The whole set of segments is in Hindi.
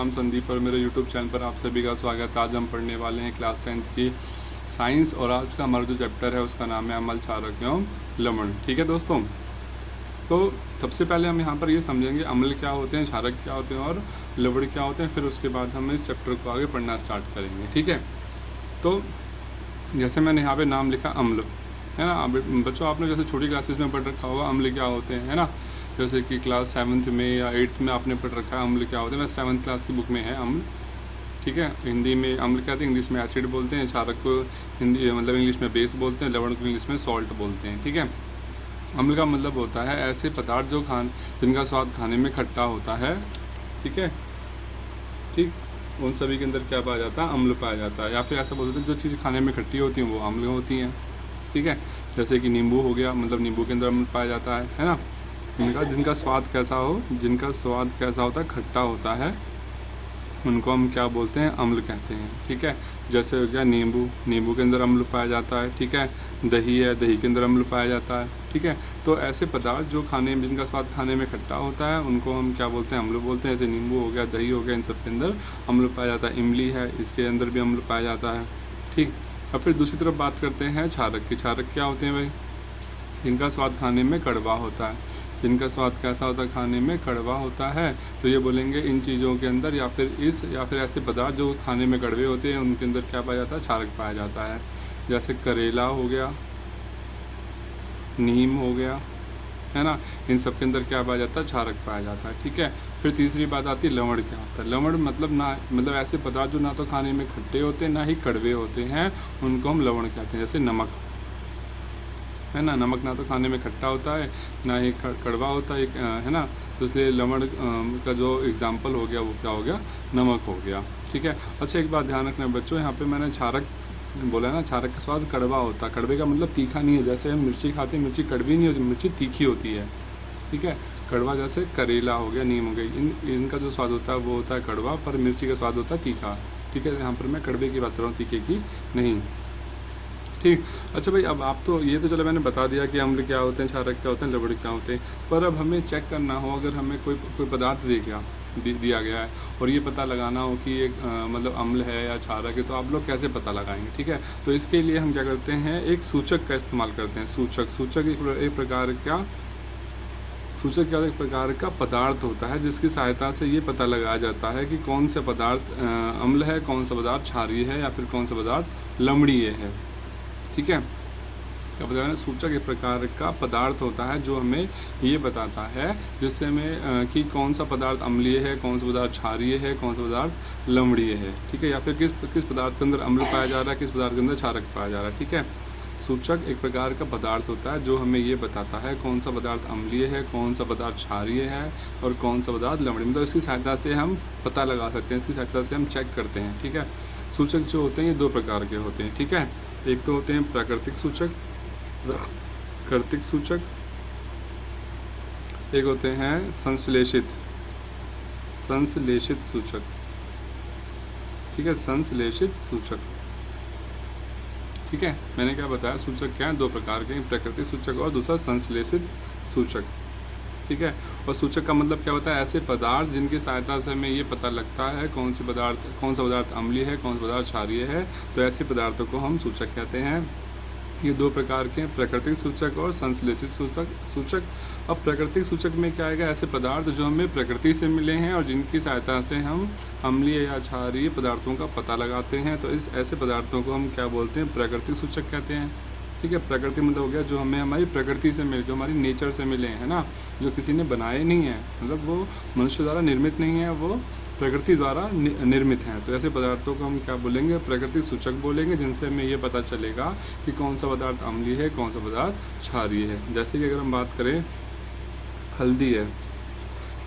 नाम संदीप और मेरे यूट्यूब चैनल पर आप सभी का स्वागत है। आज हम पढ़ने वाले हैं क्लास 10th की साइंस और आज का हमारा जो चैप्टर है उसका नाम है अम्ल, क्षारक एवं लवण। ठीक है दोस्तों, तो सबसे पहले हम यहाँ पर ये समझेंगे अम्ल क्या होते हैं, क्षारक क्या होते हैं और लवण क्या होते हैं। फिर उसके बाद हम इस चैप्टर को आगे पढ़ना स्टार्ट करेंगे। ठीक है, तो जैसे मैंने यहाँ पे नाम लिखा अम्ल, है ना। बच्चों आपने जैसे छोटी क्लासेस में पढ़ रखा होगा अम्ल क्या होते हैं, है ना। जैसे कि क्लास 7th में या 8th में आपने पढ़ रखा है अम्ल क्या होते हैं। मैं 7th क्लास की बुक में है अम्ल। ठीक है, हिंदी में अम्ल कहते हैं, इंग्लिश में एसिड बोलते हैं, क्षारक को हिंदी मतलब इंग्लिश में बेस बोलते हैं, लवण को इंग्लिश में सॉल्ट बोलते हैं। ठीक है, अम्ल का मतलब होता है ऐसे पदार्थ जो जिनका स्वाद खाने में खट्टा होता है। ठीक है, ठीक, उन सभी के अंदर क्या पाया जाता है, अम्ल पाया जाता है। या फिर ऐसा बोलते हैं जो चीज़ खाने में खट्टी होती हैं वो अम्ल होती हैं। ठीक है, जैसे कि नींबू हो गया, मतलब नींबू के अंदर अम्ल पाया जाता है ना। जिनका स्वाद कैसा हो, जिनका स्वाद कैसा होता है, खट्टा होता है, उनको हम क्या बोलते हैं, अम्ल कहते हैं। ठीक है, जैसे हो गया नींबू, नींबू के अंदर अम्ल पाया जाता है। ठीक है, दही है, दही के अंदर अम्ल पाया जाता है। ठीक है, तो ऐसे पदार्थ जो खाने में जिनका स्वाद खाने में खट्टा होता है उनको हम क्या बोलते हैं, अम्ल बोलते हैं। जैसे नींबू हो गया, दही हो गया, इन सब के अंदर अम्ल पाया जाता है। इमली है, इसके अंदर भी अम्ल पाया जाता है। ठीक, अब फिर दूसरी तरफ बात करते हैं क्षारक की। क्षारक क्या होते हैं भाई, जिनका स्वाद खाने में कड़वा होता है। जिनका स्वाद कैसा होता है, खाने में कड़वा होता है, तो ये बोलेंगे इन चीज़ों के अंदर या फिर ऐसे पदार्थ जो खाने में कड़वे होते हैं उनके अंदर क्या पाया जाता है, क्षारक पाया जाता है। जैसे करेला हो गया, नीम हो गया, है ना, इन सब के अंदर क्या पाया जाता है, क्षारक पाया जाता है। ठीक है, फिर तीसरी बात आती है लवण क्या होता है। लवण मतलब ऐसे पदार्थ जो ना तो खाने में खट्टे होते हैं ना ही कड़वे होते हैं, उनको हम लवण कहते हैं। जैसे नमक, है ना, नमक ना तो खाने में खट्टा होता है ना ही कड़वा होता है ना। तो इसलिए लवण का जो एग्जाम्पल हो गया वो क्या हो गया, नमक हो गया। ठीक है, अच्छा एक बात ध्यान रखना बच्चों, यहाँ पे मैंने क्षारक बोला है ना, क्षारक का स्वाद कड़वा होता है। कड़वे का मतलब तीखा नहीं है। जैसे हम मिर्ची खाते हैं, मिर्ची कड़वी नहीं होती, मिर्ची तीखी होती है। ठीक है, कड़वा जैसे करेला हो गया, नीम हो गई, इनका जो स्वाद होता है वो होता है कड़वा, पर मिर्ची का स्वाद होता है तीखा। ठीक है, यहाँ पर मैं कड़वे की बात कर रहा हूँ, तीखे की नहीं। ठीक, अच्छा भाई, अब आप तो ये तो चलो मैंने बता दिया कि अम्ल क्या होते हैं, क्षारक क्या होते हैं, लवण क्या होते हैं। पर अब हमें चेक करना हो, अगर हमें कोई पदार्थ दिया गया है और ये पता लगाना हो कि एक मतलब अम्ल है या क्षारक है, तो आप लोग कैसे पता लगाएंगे। ठीक है, तो इसके लिए हम क्या करते हैं, एक सूचक का इस्तेमाल करते हैं। सूचक एक प्रकार का पदार्थ होता है जिसकी सहायता से ये पता लगाया जाता है कि कौन सा पदार्थ अम्ल है, कौन सा पदार्थ क्षारीय है या फिर कौन सा पदार्थ लवणीय है। ठीक है, क्या बताया ना, सूचक एक प्रकार का पदार्थ होता है जो हमें ये बताता है, जिससे हमें कि कौन सा पदार्थ अम्लीय है, कौन सा पदार्थ क्षारीय है, कौन सा पदार्थ लवणीय है। ठीक है, या फिर किस पदार्थ के अंदर अम्ल पाया जा रहा है, किस पदार्थ के अंदर क्षारक पाया जा रहा है। ठीक है, सूचक एक प्रकार का पदार्थ होता है जो हमें ये बताता है कौन सा पदार्थ अम्लीय है, कौन सा पदार्थ क्षारीय है और कौन सा पदार्थ लवणीय। मतलब इसकी सहायता से हम पता लगा सकते हैं, इसकी सहायता से हम चेक करते हैं। ठीक है, सूचक जो होते हैं ये दो प्रकार के होते हैं। ठीक है, एक तो होते हैं प्राकृतिक सूचक, एक होते हैं संश्लेषित सूचक। ठीक है, संश्लेषित सूचक। ठीक है, मैंने क्या बताया, सूचक क्या है, दो प्रकार के, प्राकृतिक सूचक और दूसरा संश्लेषित सूचक। ठीक है, और सूचक का मतलब क्या होता है, ऐसे पदार्थ जिनकी सहायता से हमें ये पता लगता है कौन सा पदार्थ अम्लीय है, कौन सा पदार्थ क्षारीय है, तो ऐसे पदार्थों को हम सूचक कहते हैं। ये दो प्रकार के, प्राकृतिक सूचक और संश्लेषित सूचक। अब प्राकृतिक सूचक में क्या आएगा, ऐसे पदार्थ जो हमें प्रकृति से मिले हैं और जिनकी सहायता से हम अम्लीय या क्षारीय पदार्थों का पता लगाते हैं, तो ऐसे पदार्थों को हम क्या बोलते हैं, प्राकृतिक सूचक कहते हैं। ठीक है, प्रकृति मतलब हो गया जो हमें हमारी प्रकृति से मिले, जो हमारी नेचर से मिले हैं ना, जो किसी ने बनाए नहीं है, मतलब वो मनुष्य द्वारा निर्मित नहीं है, वो प्रकृति द्वारा निर्मित हैं। तो ऐसे पदार्थों को हम क्या बोलेंगे, प्राकृतिक सूचक बोलेंगे, जिनसे हमें ये पता चलेगा कि कौन सा पदार्थ अम्लीय है, कौन सा पदार्थ क्षारीय है। जैसे कि अगर हम बात करें हल्दी है,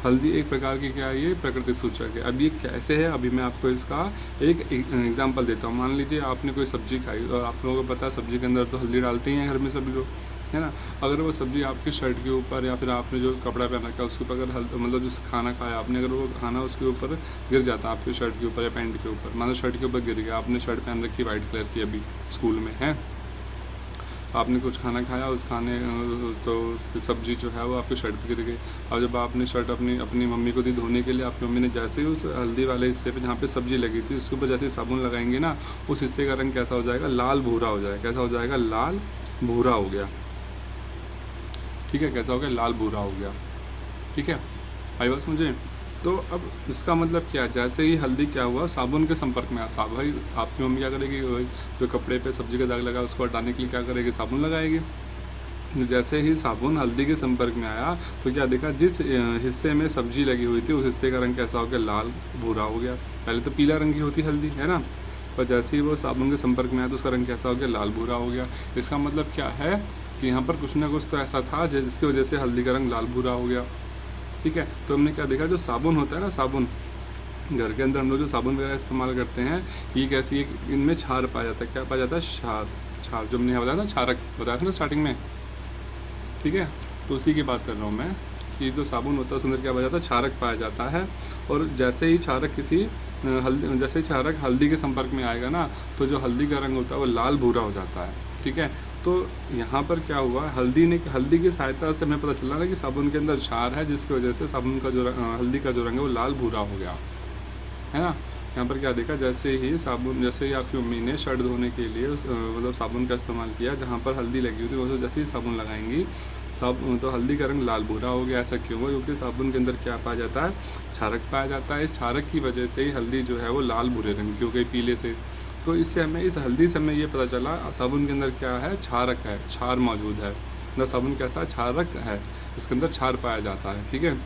हल्दी एक प्रकार की क्या है, ये प्राकृतिक सूचक है। अब ये कैसे है, अभी मैं आपको इसका एक एग्जांपल देता हूँ। मान लीजिए आपने कोई सब्जी खाई और आप लोगों को पता है सब्जी के अंदर तो हल्दी डालते ही हैं घर में सभी लोग, है ना। अगर वो सब्जी आपकी शर्ट के ऊपर या फिर आपने जो कपड़ा पहना रखा है उसके ऊपर अगर मतलब जो खाना खाया आपने, अगर वो खाना उसके ऊपर गिर जाता आपके शर्ट के ऊपर या पैंट के ऊपर, मान लो शर्ट के ऊपर गिर गया, आपने शर्ट पहन रखी वाइट कलर की, अभी स्कूल में है, आपने कुछ खाना खाया, उस खाने तो उसकी सब्ज़ी जो है वो आपकी शर्ट पर गिर गई। और जब आपने शर्ट अपनी मम्मी को दी धोने के लिए, आपकी मम्मी ने जैसे ही उस हल्दी वाले हिस्से पे जहाँ पे सब्ज़ी लगी थी उसके ऊपर जैसे ही साबुन लगाएंगे ना, उस हिस्से का रंग कैसा हो जाएगा, लाल भूरा हो जाएगा। कैसा हो जाएगा, लाल भूरा हो गया। ठीक है, कैसा हो गया, लाल भूरा हो गया। ठीक है, आई बात मुझे। तो अब इसका मतलब क्या, जैसे ही हल्दी क्या हुआ, साबुन के संपर्क में आया, भाई आपकी मम्मी क्या करेगी, जो कपड़े पे सब्जी का दाग लगा उसको हटाने के लिए क्या करेगी, साबुन लगाएगी। जैसे ही साबुन हल्दी के संपर्क में आया तो क्या देखा, जिस हिस्से में सब्जी लगी हुई थी उस हिस्से का रंग कैसा हो गया, लाल भूरा हो गया। पहले तो पीला रंग की होती हल्दी, है ना, पर जैसे ही वो साबुन के संपर्क में आया तो उसका रंग कैसा हो गया, लाल भूरा हो गया। इसका मतलब क्या है कि यहाँ पर कुछ ना कुछ तो ऐसा था जिसकी वजह से हल्दी का रंग लाल भूरा हो गया। ठीक है, तो हमने क्या देखा, जो साबुन होता है ना, साबुन घर के अंदर हम लोग जो साबुन वगैरह इस्तेमाल करते हैं, ये कैसी है, इनमें क्षार पाया जाता है। क्या पाया जाता है, क्षार जो हमने बताया ना, क्षारक बताया था ना स्टार्टिंग में। ठीक है, तो उसी की बात कर रहा हूँ मैं कि जो साबुन होता है उसके अंदर क्या पाया जाता है, क्षारक पाया जाता है। और जैसे ही क्षारक जैसे ही क्षारक हल्दी के संपर्क में आएगा ना, तो जो हल्दी का रंग होता है वो लाल भूरा हो जाता है। ठीक है, तो यहाँ पर क्या हुआ, हल्दी की सहायता से हमें पता चला ना कि साबुन के अंदर क्षार है, जिसकी वजह से साबुन का जो हल्दी का जो रंग है वो लाल भूरा हो गया, है ना। यहाँ पर क्या देखा, जैसे ही आपकी मम्मी ने शर्ट धोने के लिए मतलब साबुन का इस्तेमाल किया, जहाँ पर हल्दी लगी हुई थी वैसे जैसे ही साबुन लगाएंगी तो हल्दी का रंग लाल भूरा हो गया। ऐसा क्यों हुआ, क्योंकि साबुन के अंदर क्या पाया जाता है, क्षारक पाया जाता है। इस क्षारक की वजह से ही हल्दी जो है वो लाल भूरे रंग की हो गई, पीले से। तो इससे हमें इस हल्दी से हमें ये पता चला साबुन के अंदर क्या है, क्षारक है, क्षार मौजूद है। मतलब साबुन कैसा है, क्षारक है, इसके अंदर क्षार पाया जाता है। ठीक है,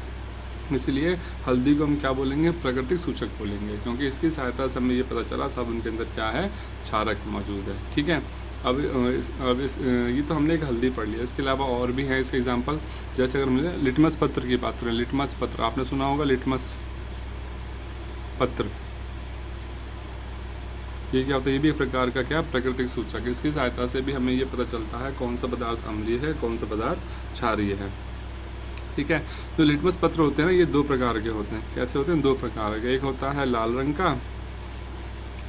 इसलिए हल्दी को हम क्या बोलेंगे, प्राकृतिक सूचक बोलेंगे, क्योंकि इसकी सहायता से हमें ये पता चला साबुन के अंदर क्या है, क्षारक मौजूद है। ठीक है, अब ये तो हमने एक हल्दी पढ़ लिया, इसके अलावा और भी है इसके एग्जांपल। जैसे अगर मुझे लिटमस पत्र की बात करें, लिटमस पत्र आपने सुना होगा, लिटमस पत्र, ये क्या होता है, ये भी एक प्रकार का क्या, प्राकृतिक सूचक। इसकी सहायता से भी हमें ये पता चलता है कौन सा पदार्थ अम्लीय है, कौन सा पदार्थ क्षारीय है। ठीक है, तो लिटमस पत्र होते हैं ना, ये दो प्रकार के होते हैं। कैसे होते हैं, दो प्रकार के, एक होता है लाल रंग का,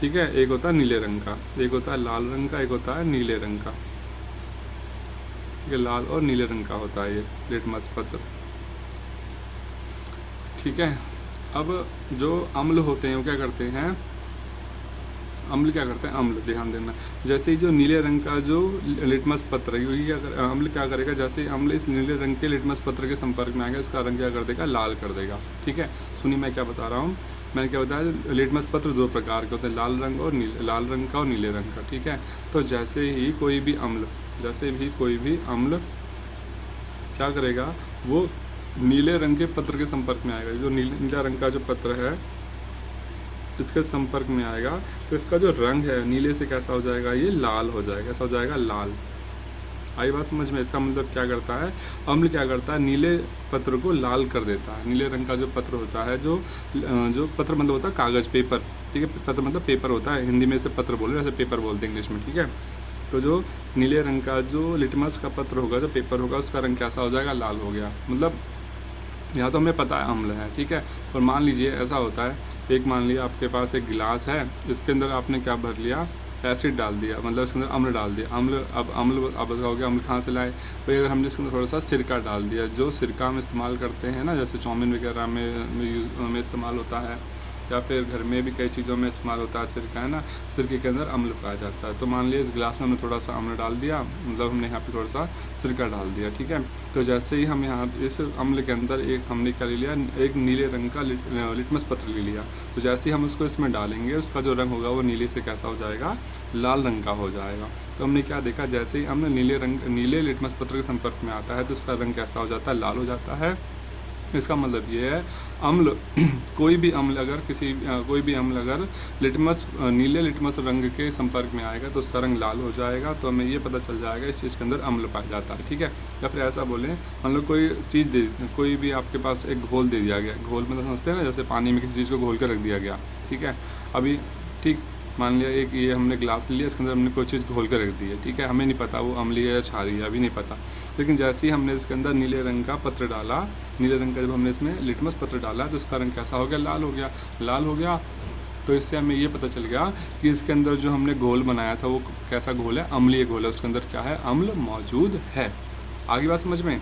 ठीक है, एक होता है नीले रंग का। एक होता है लाल रंग का, एक होता है नीले रंग का। ठीक है, लाल और नीले रंग का होता है ये लिटमस पत्र। ठीक है, अब जो अम्ल होते हैं वो क्या करते हैं, अम्ल क्या करते हैं, अम्ल ध्यान देना, जैसे जो नीले रंग का जो लिटमस पत्र है, अम्ल क्या करेगा, जैसे अम्ल इस नीले रंग के लिटमस पत्र के संपर्क में आएगा, इसका रंग क्या कर देगा, लाल कर देगा। ठीक है, सुनिए मैं क्या बता रहा हूँ, मैंने क्या बताया, लिटमस पत्र दो प्रकार के होते हैं, लाल रंग का और नीले रंग का। ठीक है, तो जैसे ही कोई भी अम्ल क्या करेगा, वो नीले रंग के पत्र के संपर्क में आएगा। जो नीला रंग का जो पत्र है इसके संपर्क में आएगा तो इसका जो रंग है नीले से कैसा हो जाएगा, ये लाल हो जाएगा। कैसा हो जाएगा, लाल। आई बात समझ में। इसका मतलब क्या करता है, अम्ल क्या करता है, नीले पत्र को लाल कर देता है। नीले रंग का जो पत्र होता है, जो पत्र मतलब होता है कागज़, पेपर। ठीक है, पत्र मतलब पेपर होता है, हिंदी में से पत्र बोल रहे हैं, वैसे पेपर बोलते हैं इंग्लिश में। ठीक है, तो जो नीले रंग का जो लिटमस का पत्र होगा, जो पेपर होगा, उसका रंग कैसा हो जाएगा, लाल हो गया। मतलब यहाँ तो हमें पता है अम्ल है। ठीक है, और मान लीजिए ऐसा होता है, एक मान लिया आपके पास एक गिलास है, इसके अंदर आपने क्या भर लिया, एसिड डाल दिया, मतलब इसके अंदर अम्ल डाल दिया। अम्ल अब कहोगे अम्ल कहाँ से लाए, भाई अगर हमने इसके अंदर थोड़ा सा सिरका डाल दिया, जो सिरका हम इस्तेमाल करते हैं ना, जैसे चाउमीन वगैरह में इस्तेमाल होता है, या फिर घर में भी कई चीज़ों में इस्तेमाल होता है सिरका, है ना। सिरके के अंदर अम्ल पाया जाता है। तो मान लिया इस गिलास में हमने थोड़ा सा अम्ल डाल दिया, मतलब हमने यहाँ पे थोड़ा सा सिरका डाल दिया। ठीक है, तो जैसे ही हम यहाँ इस अम्ल के अंदर हमने क्या ले लिया, एक नीले रंग का लिटमस पत्र ले लिया। तो जैसे ही हम उसको इसमें डालेंगे, उसका जो रंग होगा वो नीले से कैसा हो जाएगा, लाल रंग का हो जाएगा। तो हमने क्या देखा, जैसे ही अम्ल नीले लिटमस पत्र के संपर्क में आता है तो उसका रंग कैसा हो जाता है, लाल हो जाता है। इसका मतलब ये है, अम्ल कोई भी अम्ल अगर नीले लिटमस रंग के संपर्क में आएगा तो उसका रंग लाल हो जाएगा। तो हमें ये पता चल जाएगा इस चीज़ के अंदर अम्ल पाया जाता है। ठीक है, या फिर ऐसा बोलें, मतलब कोई भी आपके पास एक घोल दे दिया गया, घोल मतलब समझते हैं ना, जैसे पानी में किसी चीज़ को घोल कर रख दिया गया। ठीक है, अभी ठीक मान लिया एक ये हमने ग्लास लिया, इसके अंदर हमने कोई चीज़ घोल कर रख दी है। ठीक है, हमें नहीं पता वो अम्लीय है या क्षारीय है, अभी नहीं पता। लेकिन जैसे ही हमने इसके अंदर नीले रंग का पत्र डाला, नीले रंग का जब हमने इसमें लिटमस पत्र डाला तो उसका रंग कैसा हो गया, लाल हो गया। लाल हो गया तो इससे हमें ये पता चल गया कि इसके अंदर जो हमने घोल बनाया था वो कैसा घोल है, अम्लीय घोल है, उसके अंदर क्या है, अम्ल मौजूद है। आगे बात समझ में,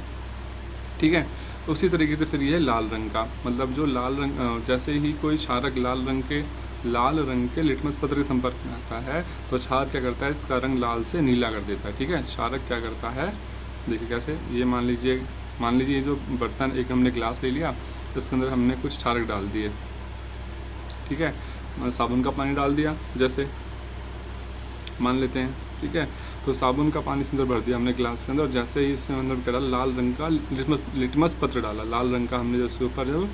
ठीक है। उसी तरीके से फिर ये लाल रंग का, मतलब जो लाल रंग, जैसे ही कोई क्षारक लाल रंग के लिटमस पत्र के संपर्क में आता है तो क्षार क्या करता है, इसका रंग लाल से नीला कर देता है, ठीक है। क्षारक क्या करता है, देखिए कैसे, ये मान लीजिए ये जो बर्तन, एक हमने ग्लास ले लिया, इसके अंदर हमने कुछ क्षारक डाल दिए, ठीक है। साबुन का पानी डाल दिया जैसे मान लेते हैं, ठीक है। तो साबुन का पानी इसके अंदर भर दिया हमने ग्लास के अंदर, और जैसे ही इसके अंदर करा लाल रंग का लिटमस पत्र डाला, लाल रंग का हमने जैसे ऊपर जो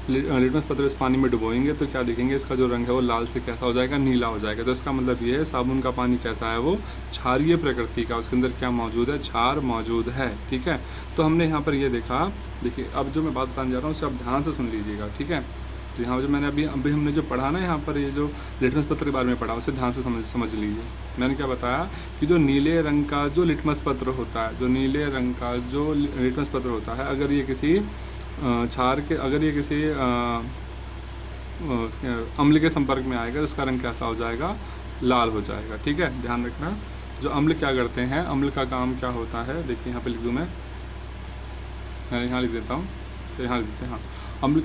लिटमस पत्र इस पानी में डुबोएंगे तो क्या देखेंगे, इसका जो रंग है वो लाल से कैसा हो जाएगा, नीला हो जाएगा। तो इसका मतलब ये है साबुन का पानी कैसा है, वो क्षारीय प्रकृति का, उसके अंदर क्या मौजूद है, क्षार मौजूद है, ठीक है। तो हमने यहाँ पर ये देखा, देखिए अब जो मैं बात बताने जा रहा हूँ उसे आप ध्यान से सुन लीजिएगा, ठीक है। तो यहाँ जो मैंने अभी हमने जो पढ़ा ना, यहाँ पर ये जो लिटमस पत्र के बारे में पढ़ा, उसे ध्यान से समझ लीजिए। मैंने क्या बताया कि जो नीले रंग का जो लिटमस पत्र होता है, जो नीले रंग का जो लिटमस पत्र होता है, अगर ये किसी अगर ये किसी अम्ल के संपर्क में आएगा तो उसका रंग कैसा हो जाएगा, लाल हो जाएगा, ठीक है। ध्यान रखना, जो अम्ल क्या करते हैं, अम्ल का काम क्या होता है, देखिए यहाँ पे लिख दूँ मैं यहाँ लिख देता हूँ, तो यहाँ लिख देते हैं, हाँ। अम्ल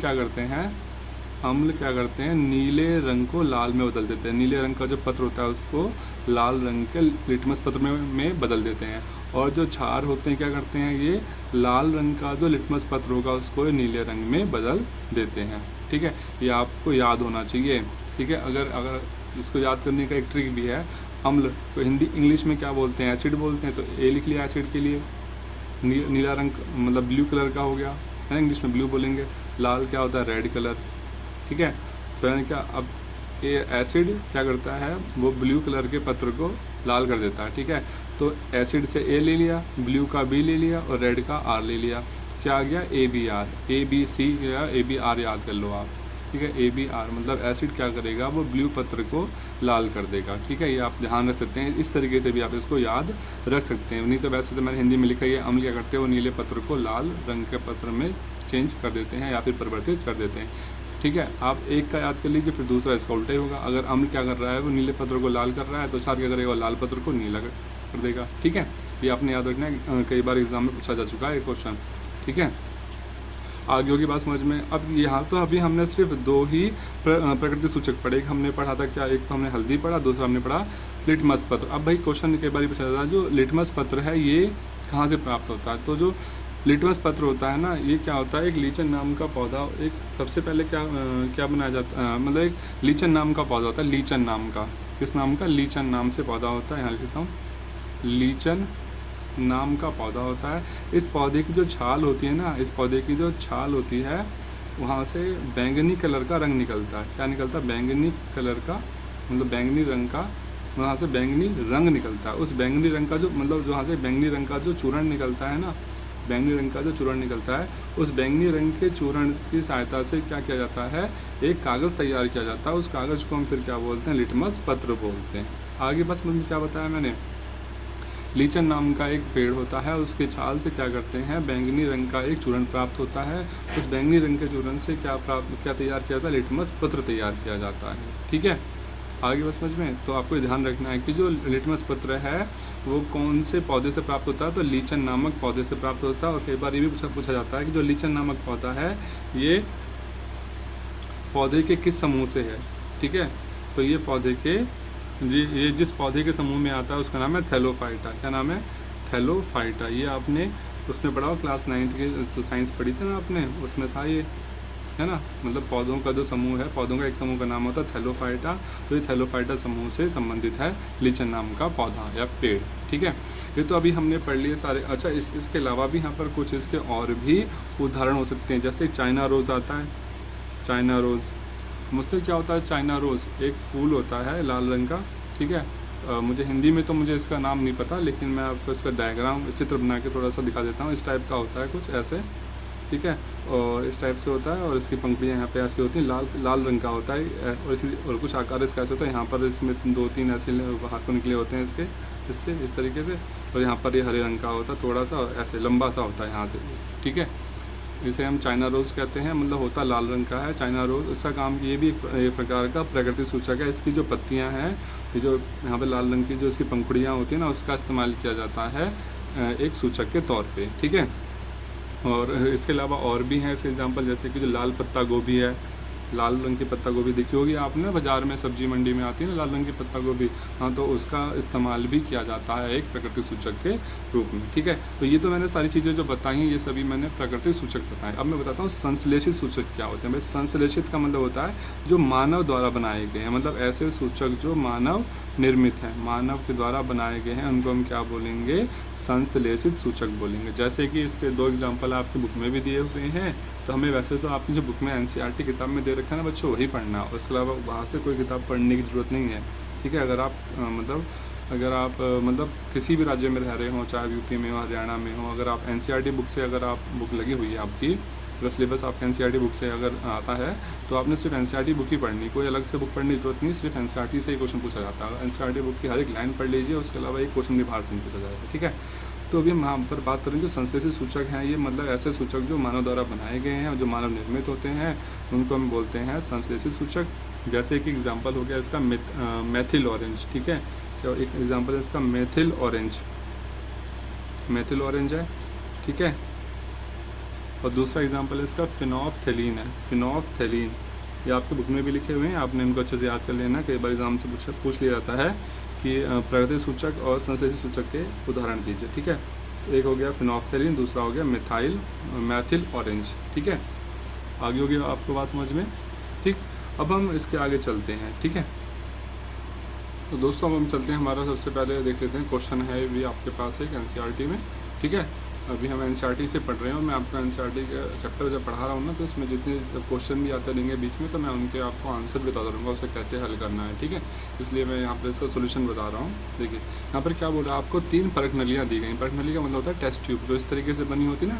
क्या करते हैं, नीले रंग को लाल में बदल देते हैं, नीले रंग का जो पत्र होता है उसको लाल रंग के लिटमस पत्र में बदल देते हैं। और जो क्षार होते हैं क्या करते हैं, ये लाल रंग का जो लिटमस पत्र होगा उसको नीले रंग में बदल देते हैं, ठीक है। ये आपको याद होना चाहिए, ठीक है। अगर इसको याद करने का एक ट्रिक भी है, अम्ल को हिंदी इंग्लिश में क्या बोलते हैं, एसिड बोलते हैं, तो ए लिख लिया एसिड के लिए, नीला रंग मतलब ब्लू कलर का हो गया है ना, इंग्लिश में ब्लू बोलेंगे। लाल क्या होता है, रेड कलर, ठीक है। तो यानी क्या, अब ये एसिड क्या करता है, वो ब्लू कलर के पत्र को लाल कर देता है, ठीक है। तो एसिड से ए ले लिया, ब्लू का बी ले लिया और रेड का आर ले लिया, क्या आ गया, ABR, ABC या ABR याद कर लो आप, ठीक है। ABR मतलब एसिड क्या करेगा, वो ब्लू पत्र को लाल कर देगा, ठीक है। ये आप ध्यान रख सकते हैं, इस तरीके से भी आप इसको याद रख सकते हैं। नहीं तो वैसे तो मैंने हिंदी में लिखा है, ये अम्ल क्या करते हैं, वो नीले पत्र को लाल रंग के पत्र में चेंज कर देते हैं या फिर परिवर्तित कर देते हैं, ठीक है। आप एक का याद कर लीजिए, फिर दूसरा इसका उल्टा ही होगा। अगर अम्ल क्या कर रहा है, वो नीले पत्र को लाल कर रहा है, तो क्षार क्या करेगा, लाल पत्र को नीला कर देगा, ठीक है। ये आपने याद रखना है, कई बार एग्जाम में पूछा जा चुका है ये क्वेश्चन, ठीक है। आगे होगी बात समझ में। अब यहाँ तो अभी हमने सिर्फ दो ही प्रकृति सूचक पढ़े, एक हमने पढ़ा था क्या, एक तो हमने हल्दी पढ़ा, दूसरा हमने पढ़ा लिटमस पत्र। अब भाई क्वेश्चन कई बार पूछा जाता है, जो लिटमस पत्र है ये कहाँ से प्राप्त होता है। तो जो लिटमस पत्र होता है ना, ये क्या होता है, एक लीचन नाम का पौधा, एक सबसे पहले क्या बनाया जाता है, मतलब एक लीचन नाम का पौधा होता है, लीचन नाम का, किस नाम का, लीचन नाम से पौधा होता है, यहाँ लिखता हूँ, लीचन नाम का पौधा होता है। इस पौधे की जो छाल होती है ना, इस पौधे की जो छाल होती है, वहाँ से बैंगनी कलर का रंग निकलता है, क्या निकलता है, बैंगनी कलर का, मतलब बैंगनी रंग का, वहाँ से बैंगनी रंग निकलता है। उस बैंगनी रंग का जो मतलब जहाँ से बैंगनी रंग का जो चूर्ण निकलता है ना, बैंगनी रंग का जो चूर्ण निकलता है, उस बैंगनी रंग के चूर्ण की सहायता से क्या किया जाता है, एक कागज़ तैयार किया जाता है। उस कागज़ को हम फिर क्या बोलते हैं, लिटमस पत्र बोलते हैं। आगे बस मतलब क्या बताया मैंने, लीचन नाम का एक पेड़ होता है, उसके छाल से क्या करते हैं, बैंगनी रंग का एक चूर्ण प्राप्त होता है। उस बैंगनी रंग के चूर्ण से क्या तैयार किया जाता है, लिटमस पत्र तैयार किया जाता है, ठीक है। आगे बस समझ में। तो आपको ध्यान रखना है कि जो लिटमस पत्र है वो कौन से पौधे से प्राप्त होता है, तो लीचन नामक पौधे से प्राप्त होता है। और कई बार ये भी पूछा जाता है कि जो लीचन नामक पौधा है ये पौधे के किस समूह से है, ठीक है। तो ये पौधे के ये जिस पौधे के समूह में आता है उसका नाम है थैलोफाइटा। क्या नाम है, थैलोफाइटा। ये आपने उसमें पढ़ा हो, क्लास 9th की साइंस पढ़ी थी ना आपने, उसमें था ये, है ना। मतलब पौधों का जो समूह है, पौधों का एक समूह का नाम होता है थैलोफाइटा। तो ये थैलोफाइटा समूह से संबंधित है लीचन नाम का पौधा या पेड़, ठीक है। ये तो अभी हमने पढ़ लिए सारे। अच्छा, इसके अलावा भी यहाँ पर कुछ इसके और भी उदाहरण हो सकते हैं, जैसे चाइना रोज़ आता है। चाइना रोज़ मुझसे क्या होता है, चाइना रोज़ एक फूल होता है लाल रंग का, ठीक है। मुझे हिंदी में तो मुझे इसका नाम नहीं पता, लेकिन मैं आपको इसका डायग्राम चित्र बना के थोड़ा सा दिखा देता हूँ। इस टाइप का होता है कुछ ऐसे, ठीक है, और इस टाइप से होता है, और इसकी पंखुड़ियाँ यहाँ पे ऐसी होती हैं, लाल रंग का होता है। और कुछ आकार इसका ऐसे होता है, यहाँ पर इसमें 2-3 ऐसे हाथ को निकले होते हैं इसके, इससे इस तरीके से। और यहाँ पर ये हरे रंग का होता है थोड़ा सा, ऐसे लंबा सा होता है यहाँ से, ठीक है। इसे हम चाइना रोज़ कहते हैं, मतलब होता लाल रंग का है चाइना रोज़। इसका काम ये भी एक प्रकार का प्राकृतिक सूचक है। इसकी जो पत्तियां हैं, ये जो यहाँ पे लाल रंग की जो इसकी पंखुड़ियाँ होती हैं ना, उसका इस्तेमाल किया जाता है एक सूचक के तौर पे, ठीक है। और इसके अलावा और भी हैं इसके एग्जांपल, जैसे कि जो लाल पत्ता गोभी है, लाल रंग की पत्ता गोभी देखी होगी आपने, बाज़ार में सब्जी मंडी में आती है ना लाल रंग की पत्ता गोभी, हाँ, तो उसका इस्तेमाल भी किया जाता है एक प्राकृतिक सूचक के रूप में, ठीक है। तो ये तो मैंने सारी चीज़ें जो बताई हैं, ये सभी मैंने प्राकृतिक सूचक बताए। अब मैं बताता हूँ संश्लेषित सूचक क्या होते हैं। भाई संश्लेषित का मतलब होता है जो मानव द्वारा बनाए गए हैं, मतलब ऐसे सूचक जो मानव निर्मित हैं, मानव के द्वारा बनाए गए हैं, उनको हम क्या बोलेंगे, संश्लेषित सूचक बोलेंगे। जैसे कि इसके 2 एग्जाम्पल आपकी बुक में भी दिए हुए हैं। तो हमें वैसे तो आपकी जो बुक में एनसीईआरटी किताब में दे रखा है ना बच्चों, वही पढ़ना है, और इसके अलावा बाहर से कोई किताब पढ़ने की ज़रूरत नहीं है, ठीक है। अगर आप मतलब किसी भी राज्य में रह रहे हो, चाहे यूपी में हो, हरियाणा में हो, अगर आप एनसीईआरटी बुक से अगर आप बुक लगी हुई है आपकी, अगर सिलेबस आपका एनसीईआरटी बुक से अगर आता है, तो आपने सिर्फ एनसीईआरटी बुक ही पढ़नी, कोई अलग से बुक पढ़ने की जरूरत नहीं, सिर्फ एनसीईआरटी से ही क्वेश्चन पूछा जाता है। एनसीईआरटी बुक की हर एक लाइन पढ़ लीजिए, उसके अलावा एक क्वेश्चन भी बाहर से नहीं पूछा जाएगा, ठीक है। तो अभी हम यहाँ पर बात करेंगे जो संश्लेषित सूचक हैं, ये मतलब ऐसे सूचक जो मानव द्वारा बनाए गए हैं और जो मानव निर्मित होते हैं, उनको हम बोलते हैं संश्लेषित सूचक। जैसे कि एग्जांपल हो गया इसका मेथिल ऑरेंज, ठीक है। तो एक एग्जांपल है इसका मेथिल ऑरेंज है, ठीक है। और दूसरा एग्जांपल है इसका फिनोल्फ्थेलीन है, फिनोल्फ्थेलीन। ये आपके बुक में भी लिखे हुए हैं, आपने इनको अच्छे से याद कर लेना, कई बार एग्जाम से पूछ लिया जाता है कि प्राकृतिक सूचक और संश्लेषित सूचक के उदाहरण दीजिए, ठीक है। तो एक हो गया फिनोल्फ्थेलीन, दूसरा हो गया मेथिल ऑरेंज, ठीक है। आगे हो गया आपको बात समझ में, ठीक। अब हम इसके आगे चलते हैं, ठीक है। तो दोस्तों अब हम चलते हैं, हमारा सबसे पहले देख लेते हैं क्वेश्चन है भी आपके पास एक एनसीईआरटी में, ठीक है। अभी हम एनसीईआरटी से पढ़ रहे हैं और मैं आपको एनसीईआरटी का चैप्टर जब पढ़ा रहा हूँ ना, तो इसमें जितने क्वेश्चन भी आते रहेंगे बीच में, तो मैं उनके आपको आंसर बता दूँगा, उसे कैसे हल करना है, ठीक है। इसलिए मैं यहाँ पर इसका सोल्यूशन बता रहा हूँ। देखिए यहाँ पर क्या बोल रहा है, आपको 3 परख नलियाँ दी गई। परख नली का मतलब होता है टेस्ट ट्यूब, जो इस तरीके से बनी होती ना,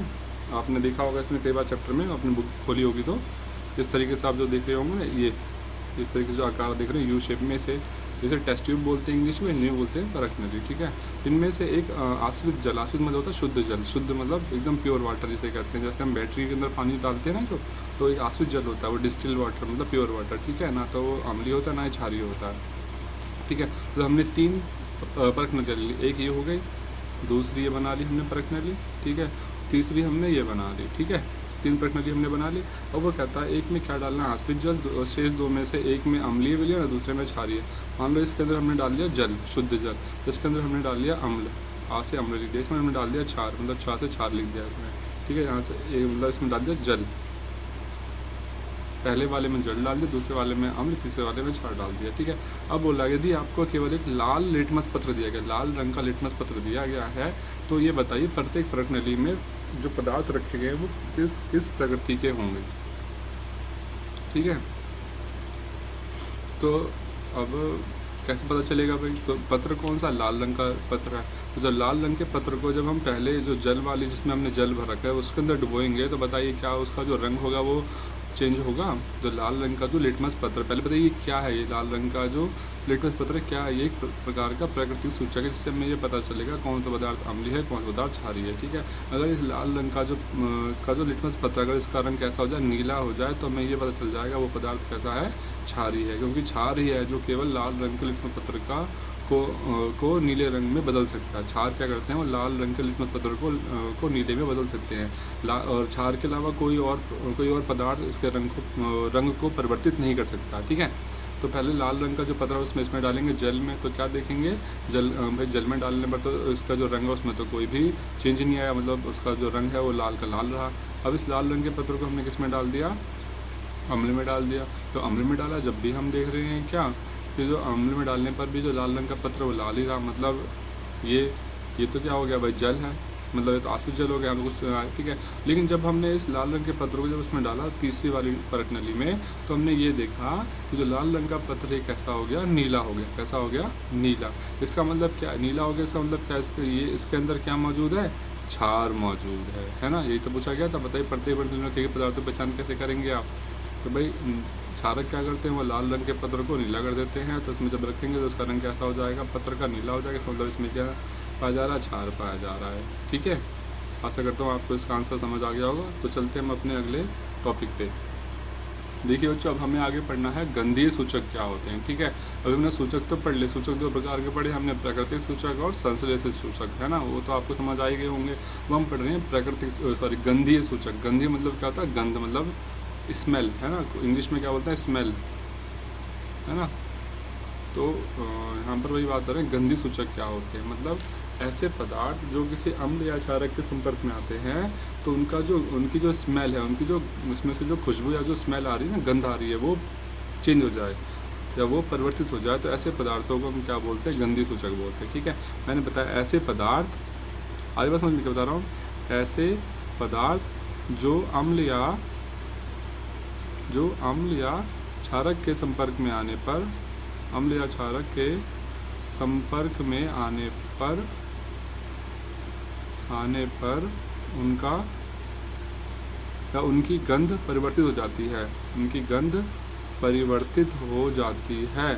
आपने देखा होगा इसमें कई बार चैप्टर में, अपनी बुक खोली होगी तो इस तरीके से आप जो देख रहे होंगे ना, ये इस तरीके से जो आकार देख रहे हैं यू शेप में से, जैसे टेस्ट ट्यूब बोलते हैं इंग्लिश में, इन्हें बोलते हैं परख नली, ठीक है। इनमें से एक आश्रित जल, आश्रित मतलब होता है शुद्ध जल, शुद्ध मतलब एकदम प्योर वाटर जिसे कहते हैं। जैसे हम बैटरी के अंदर पानी डालते हैं ना जो, तो एक आश्रित जल होता है, वो डिस्टिल वाटर मतलब प्योर वाटर, ठीक है ना। तो वो अम्लीय होता है ना ही क्षारीय होता है, ठीक है। तो हमने 3 परख नली ली, एक ये हो गई, दूसरी ये बना ली हमने परख नली, ठीक है, तीसरी हमने ये बना ली, ठीक है। 3 परख नली हमने बना ली। और वो कहता है एक में क्या डालना है, आश्रित जल, शेष 2 में से एक में अम्लीय विलयन और दूसरे में क्षारीय। मान लो इसके अंदर हमने डाल दिया जल, शुद्ध जल, इसके अंदर हमने डाल दिया अम्ल, आ से अम्ल लिख दिया, इसमें हमने डाल दिया क्षार, मतलब क्षार से क्षार लिख दिया इसमें, ठीक है। यहाँ से मतलब इसमें डाल दिया जल, पहले वाले में जल डाल दिया, दूसरे वाले में अम्ल, तीसरे वाले में क्षार डाल दिया, ठीक है। अब बोला यदि आपको केवल एक लाल लिटमस पत्र दिया गया, लाल रंग का लिटमस पत्र दिया गया है, तो ये बताइए प्रत्येक परख नली में जो पदार्थ रखे गए वो किस प्रकृति के होंगे, ठीक है। तो अब कैसे पता चलेगा भाई, तो पत्र कौन सा, लाल रंग का पत्र है। तो जो लाल रंग के पत्र को जब हम पहले जो जल वाली जिसमें हमने जल भर रखा है उसके अंदर डुबोएंगे, तो बताइए क्या उसका जो रंग होगा वो चेंज होगा। जो लाल रंग का जो लिटमस पत्र, पहले बताइए क्या है ये लाल रंग का जो लिटमस पत्र क्या है, ये एक प्रकार का प्राकृतिक सूचक है, जिससे हमें ये पता चलेगा कौन सा पदार्थ अम्लीय है, कौन सा पदार्थ क्षारीय है, ठीक है। अगर इस लाल रंग का जो लिटमस पत्र अगर इसका रंग कैसा हो जाए, नीला हो जाए, तो हमें ये पता चल जाएगा वो पदार्थ कैसा है, क्षारीय है, क्योंकि क्षार ही है जो केवल लाल रंग के लिटमस पत्र को नीले रंग में बदल सकता है। क्षार क्या करते हैं, वो लाल रंग के लिटमस पत्र को नीले में बदल सकते हैं। और क्षार के अलावा कोई और पदार्थ इसके रंग को परिवर्तित नहीं कर सकता, ठीक है। तो पहले लाल रंग का जो पत्र है उसमें डालेंगे जल में, तो क्या देखेंगे, भाई जल में डालने पर तो इसका जो रंग है उसमें तो कोई भी चेंज नहीं आया, मतलब उसका जो रंग है वो लाल का लाल रहा। अब इस लाल रंग के पत्र को हमने किस में डाल दिया, अम्ल में डाल दिया। तो अम्ल में डाला, जब भी हम देख रहे हैं क्या कि जो अम्ल में डालने पर भी जो लाल रंग का पत्र वो लाल ही रहा, मतलब ये तो क्या हो गया भाई, जल है, मतलब ये तो आश्रित जल हो गया, हम कुछ, ठीक है। लेकिन जब हमने इस लाल रंग के पत्र को जब उसमें डाला तीसरी वाली परख नली में, तो हमने ये देखा कि जो लाल रंग का पत्र कैसा हो गया, नीला हो गया। कैसा हो गया, नीला। इसका मतलब क्या, नीला हो गया, इसका मतलब क्या, इसके अंदर क्या मौजूद है, क्षार मौजूद है ना। यही तो पूछा गया था। बताइए प्रत्येक परख नली के पदार्थों की पहचान कैसे करेंगे आप। तो भाई क्षारक क्या करते हैं, वो लाल रंग के पत्र को नीला कर देते हैं, तो इसमें जब रखेंगे तो उसका रंग कैसा हो जाएगा, पत्र का नीला हो जाएगा। इसका मतलब इसमें क्या पाया जा रहा है, क्षार पाया जा रहा है, ठीक है। आशा करता हूँ आपको इसका आंसर समझ आ गया होगा। तो चलते हैं हम अपने अगले टॉपिक पे। देखिए बच्चों, अब हमें आगे पढ़ना है गंधीय सूचक क्या होते हैं। ठीक है, अभी हमने सूचक तो पढ़ लिए, सूचक दो प्रकार के पढ़े हमने, प्राकृतिक सूचक और संश्लेषित सूचक, है ना, वो तो आपको समझ आ ही गए होंगे। वो हम पढ़ रहे हैं प्राकृतिक गंधीय सूचक। गंधीय मतलब क्या होता है? गंध मतलब स्मेल, है ना, इंग्लिश में क्या बोलते हैं? स्मेल, है ना। तो यहाँ पर वही बात कर रहे हैं, गंधीय सूचक क्या होते हैं, मतलब ऐसे पदार्थ जो किसी अम्ल या क्षारक के संपर्क में आते हैं तो उनकी जो स्मेल है, उनकी जो उसमें से जो खुशबू या जो स्मेल आ रही है ना, गंध आ रही है, वो चेंज हो जाए या वो परिवर्तित हो जाए, तो ऐसे पदार्थों को हम क्या बोलते हैं? गंधीय सूचक बोलते हैं। ठीक है, मैंने बताया ऐसे पदार्थ, आगे बस मैं बता रहा हूँ, ऐसे पदार्थ जो अम्ल या क्षारक के संपर्क में आने पर, अम्ल या क्षारक के संपर्क में आने पर उनकी गंध परिवर्तित हो जाती है, उनकी गंध परिवर्तित हो जाती है,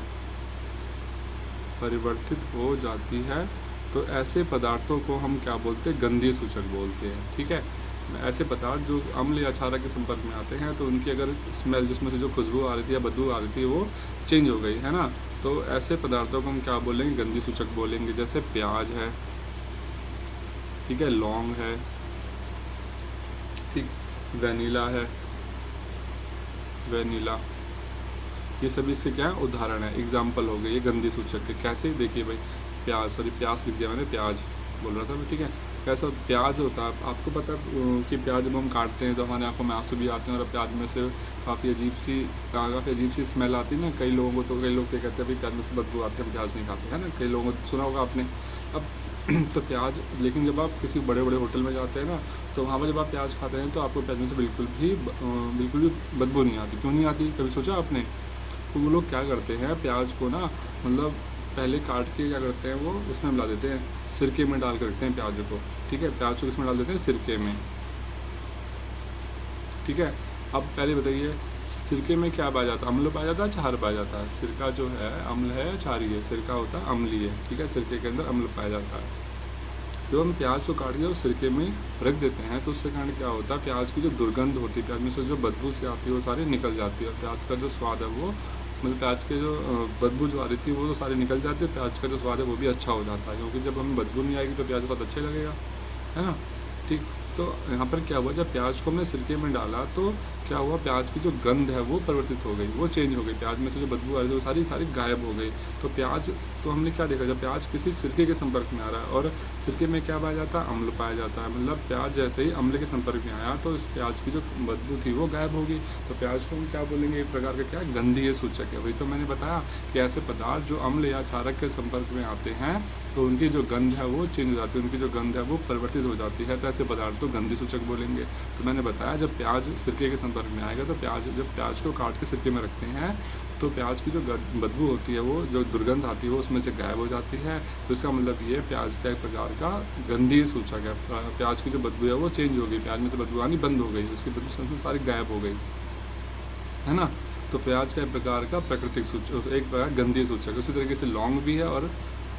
तो ऐसे पदार्थों को हम क्या बोलते हैं? गंधीय सूचक बोलते हैं। ठीक है, ऐसे पदार्थ जो अम्ल या क्षारक के संपर्क में आते हैं तो उनकी अगर स्मेल, जिसमें से जो खुशबू आ रही थी या बदबू आ रही थी, वो चेंज हो गई, है ना, तो ऐसे पदार्थों को हम क्या बोलेंगे? गंधीय सूचक बोलेंगे। जैसे प्याज है, ठीक है, लौंग है, ठीक, वेनिला है, ये सभी इसके क्या है? उदाहरण है, एग्जाम्पल हो गए ये गंधीय सूचक के। कैसे? देखिए भाई, प्याज लिख दिया मैंने, प्याज बोल रहा था मैं। ठीक है, कैसा प्याज होता है आपको पता कि प्याज जब हम काटते हैं तो हमारे आंखों में आंसू भी आते हैं और प्याज में से काफ़ी अजीब सी स्मेल आती है ना। कई लोग तो कहते हैं भाई प्याज में से बदबू आती है, हम प्याज नहीं खाते, है ना, कई लोगों को सुना होगा आपने। अब तो प्याज, लेकिन जब आप किसी बड़े बड़े होटल में जाते हैं ना, तो वहाँ पर जब आप प्याज खाते हैं तो आपको प्याज में से बिल्कुल भी बदबू नहीं आती। क्यों नहीं आती? कभी सोचा आपने? तो वो लोग क्या करते हैं, प्याज को ना, मतलब पहले काट के क्या करते हैं, वो उसमें मिला देते हैं, सिरके में डाल कर रखते हैं प्याज को। ठीक है, प्याज को इसमें डाल देते हैं सिरके में। ठीक है, अब पहले बताइए, सिरके में क्या पाया जाता है? अम्ल पाया जाता है, क्षार पाया जाता है? सिरका जो है अम्ल है या क्षारीय है? सिरका होता है अम्लीय। ठीक है, सिरके के अंदर अम्ल पाया जाता है। जब हम प्याज को काट के और सिरके में रख देते हैं तो उसके कारण क्या होता है? प्याज की जो दुर्गंध होती है, प्याज में से जो बदबू से आती है वो सारी निकल जाती है, और प्याज का जो स्वाद है वो, मतलब प्याज के जो बदबू जो आ रही थी वो तो सारी निकल जाती है, प्याज का जो स्वाद है वो भी अच्छा हो जाता है, क्योंकि जब हमें बदबू नहीं आएगी तो प्याज बहुत अच्छा लगेगा, है ना। ठीक, तो यहाँ पर क्या हुआ, जब प्याज को हमने सिरके में डाला तो क्या हुआ? प्याज की जो गंध है वो परिवर्तित हो गई, वो चेंज हो गई, प्याज में से जो बदबू आ रही थी वो सारी गायब हो गई। तो हमने क्या देखा, जब प्याज किसी सिरके के संपर्क में आ रहा है और सिरके में क्या पाया जाता है? अम्ल पाया जाता है, मतलब प्याज जैसे ही अम्ल के संपर्क में आया तो इस प्याज की जो बदबू थी वो गायब होगी। तो प्याज को हम क्या बोलेंगे? एक प्रकार का क्या गंधीय सूचक है। वही तो मैंने बताया कि ऐसे पदार्थ जो अम्ल या क्षारक के संपर्क में आते हैं तो उनकी जो गंध है वो चेंज हो जाती है, उनकी जो गंध है वो परिवर्तित हो जाती है, तो ऐसे पदार्थ तो गंधीय सूचक बोलेंगे। तो मैंने बताया जब प्याज सिरके के संपर्क में आएगा तो जब प्याज को काट के सिरके में रखते हैं तो प्याज की जो बदबू होती है, वो जो दुर्गंध आती है वो उसमें से गायब हो जाती है। तो इसका मतलब ये प्याज का एक प्रकार का गंधीय सूचक है। प्याज की जो बदबू है वो चेंज हो गई, प्याज में से बदबू आनी बंद हो गई, उसकी बदबू सारी गायब हो गई, है ना। तो प्याज का एक प्रकार का प्राकृतिक सूचक, एक प्रकार गंधीय सूचक। उसी तरीके से लौंग भी है और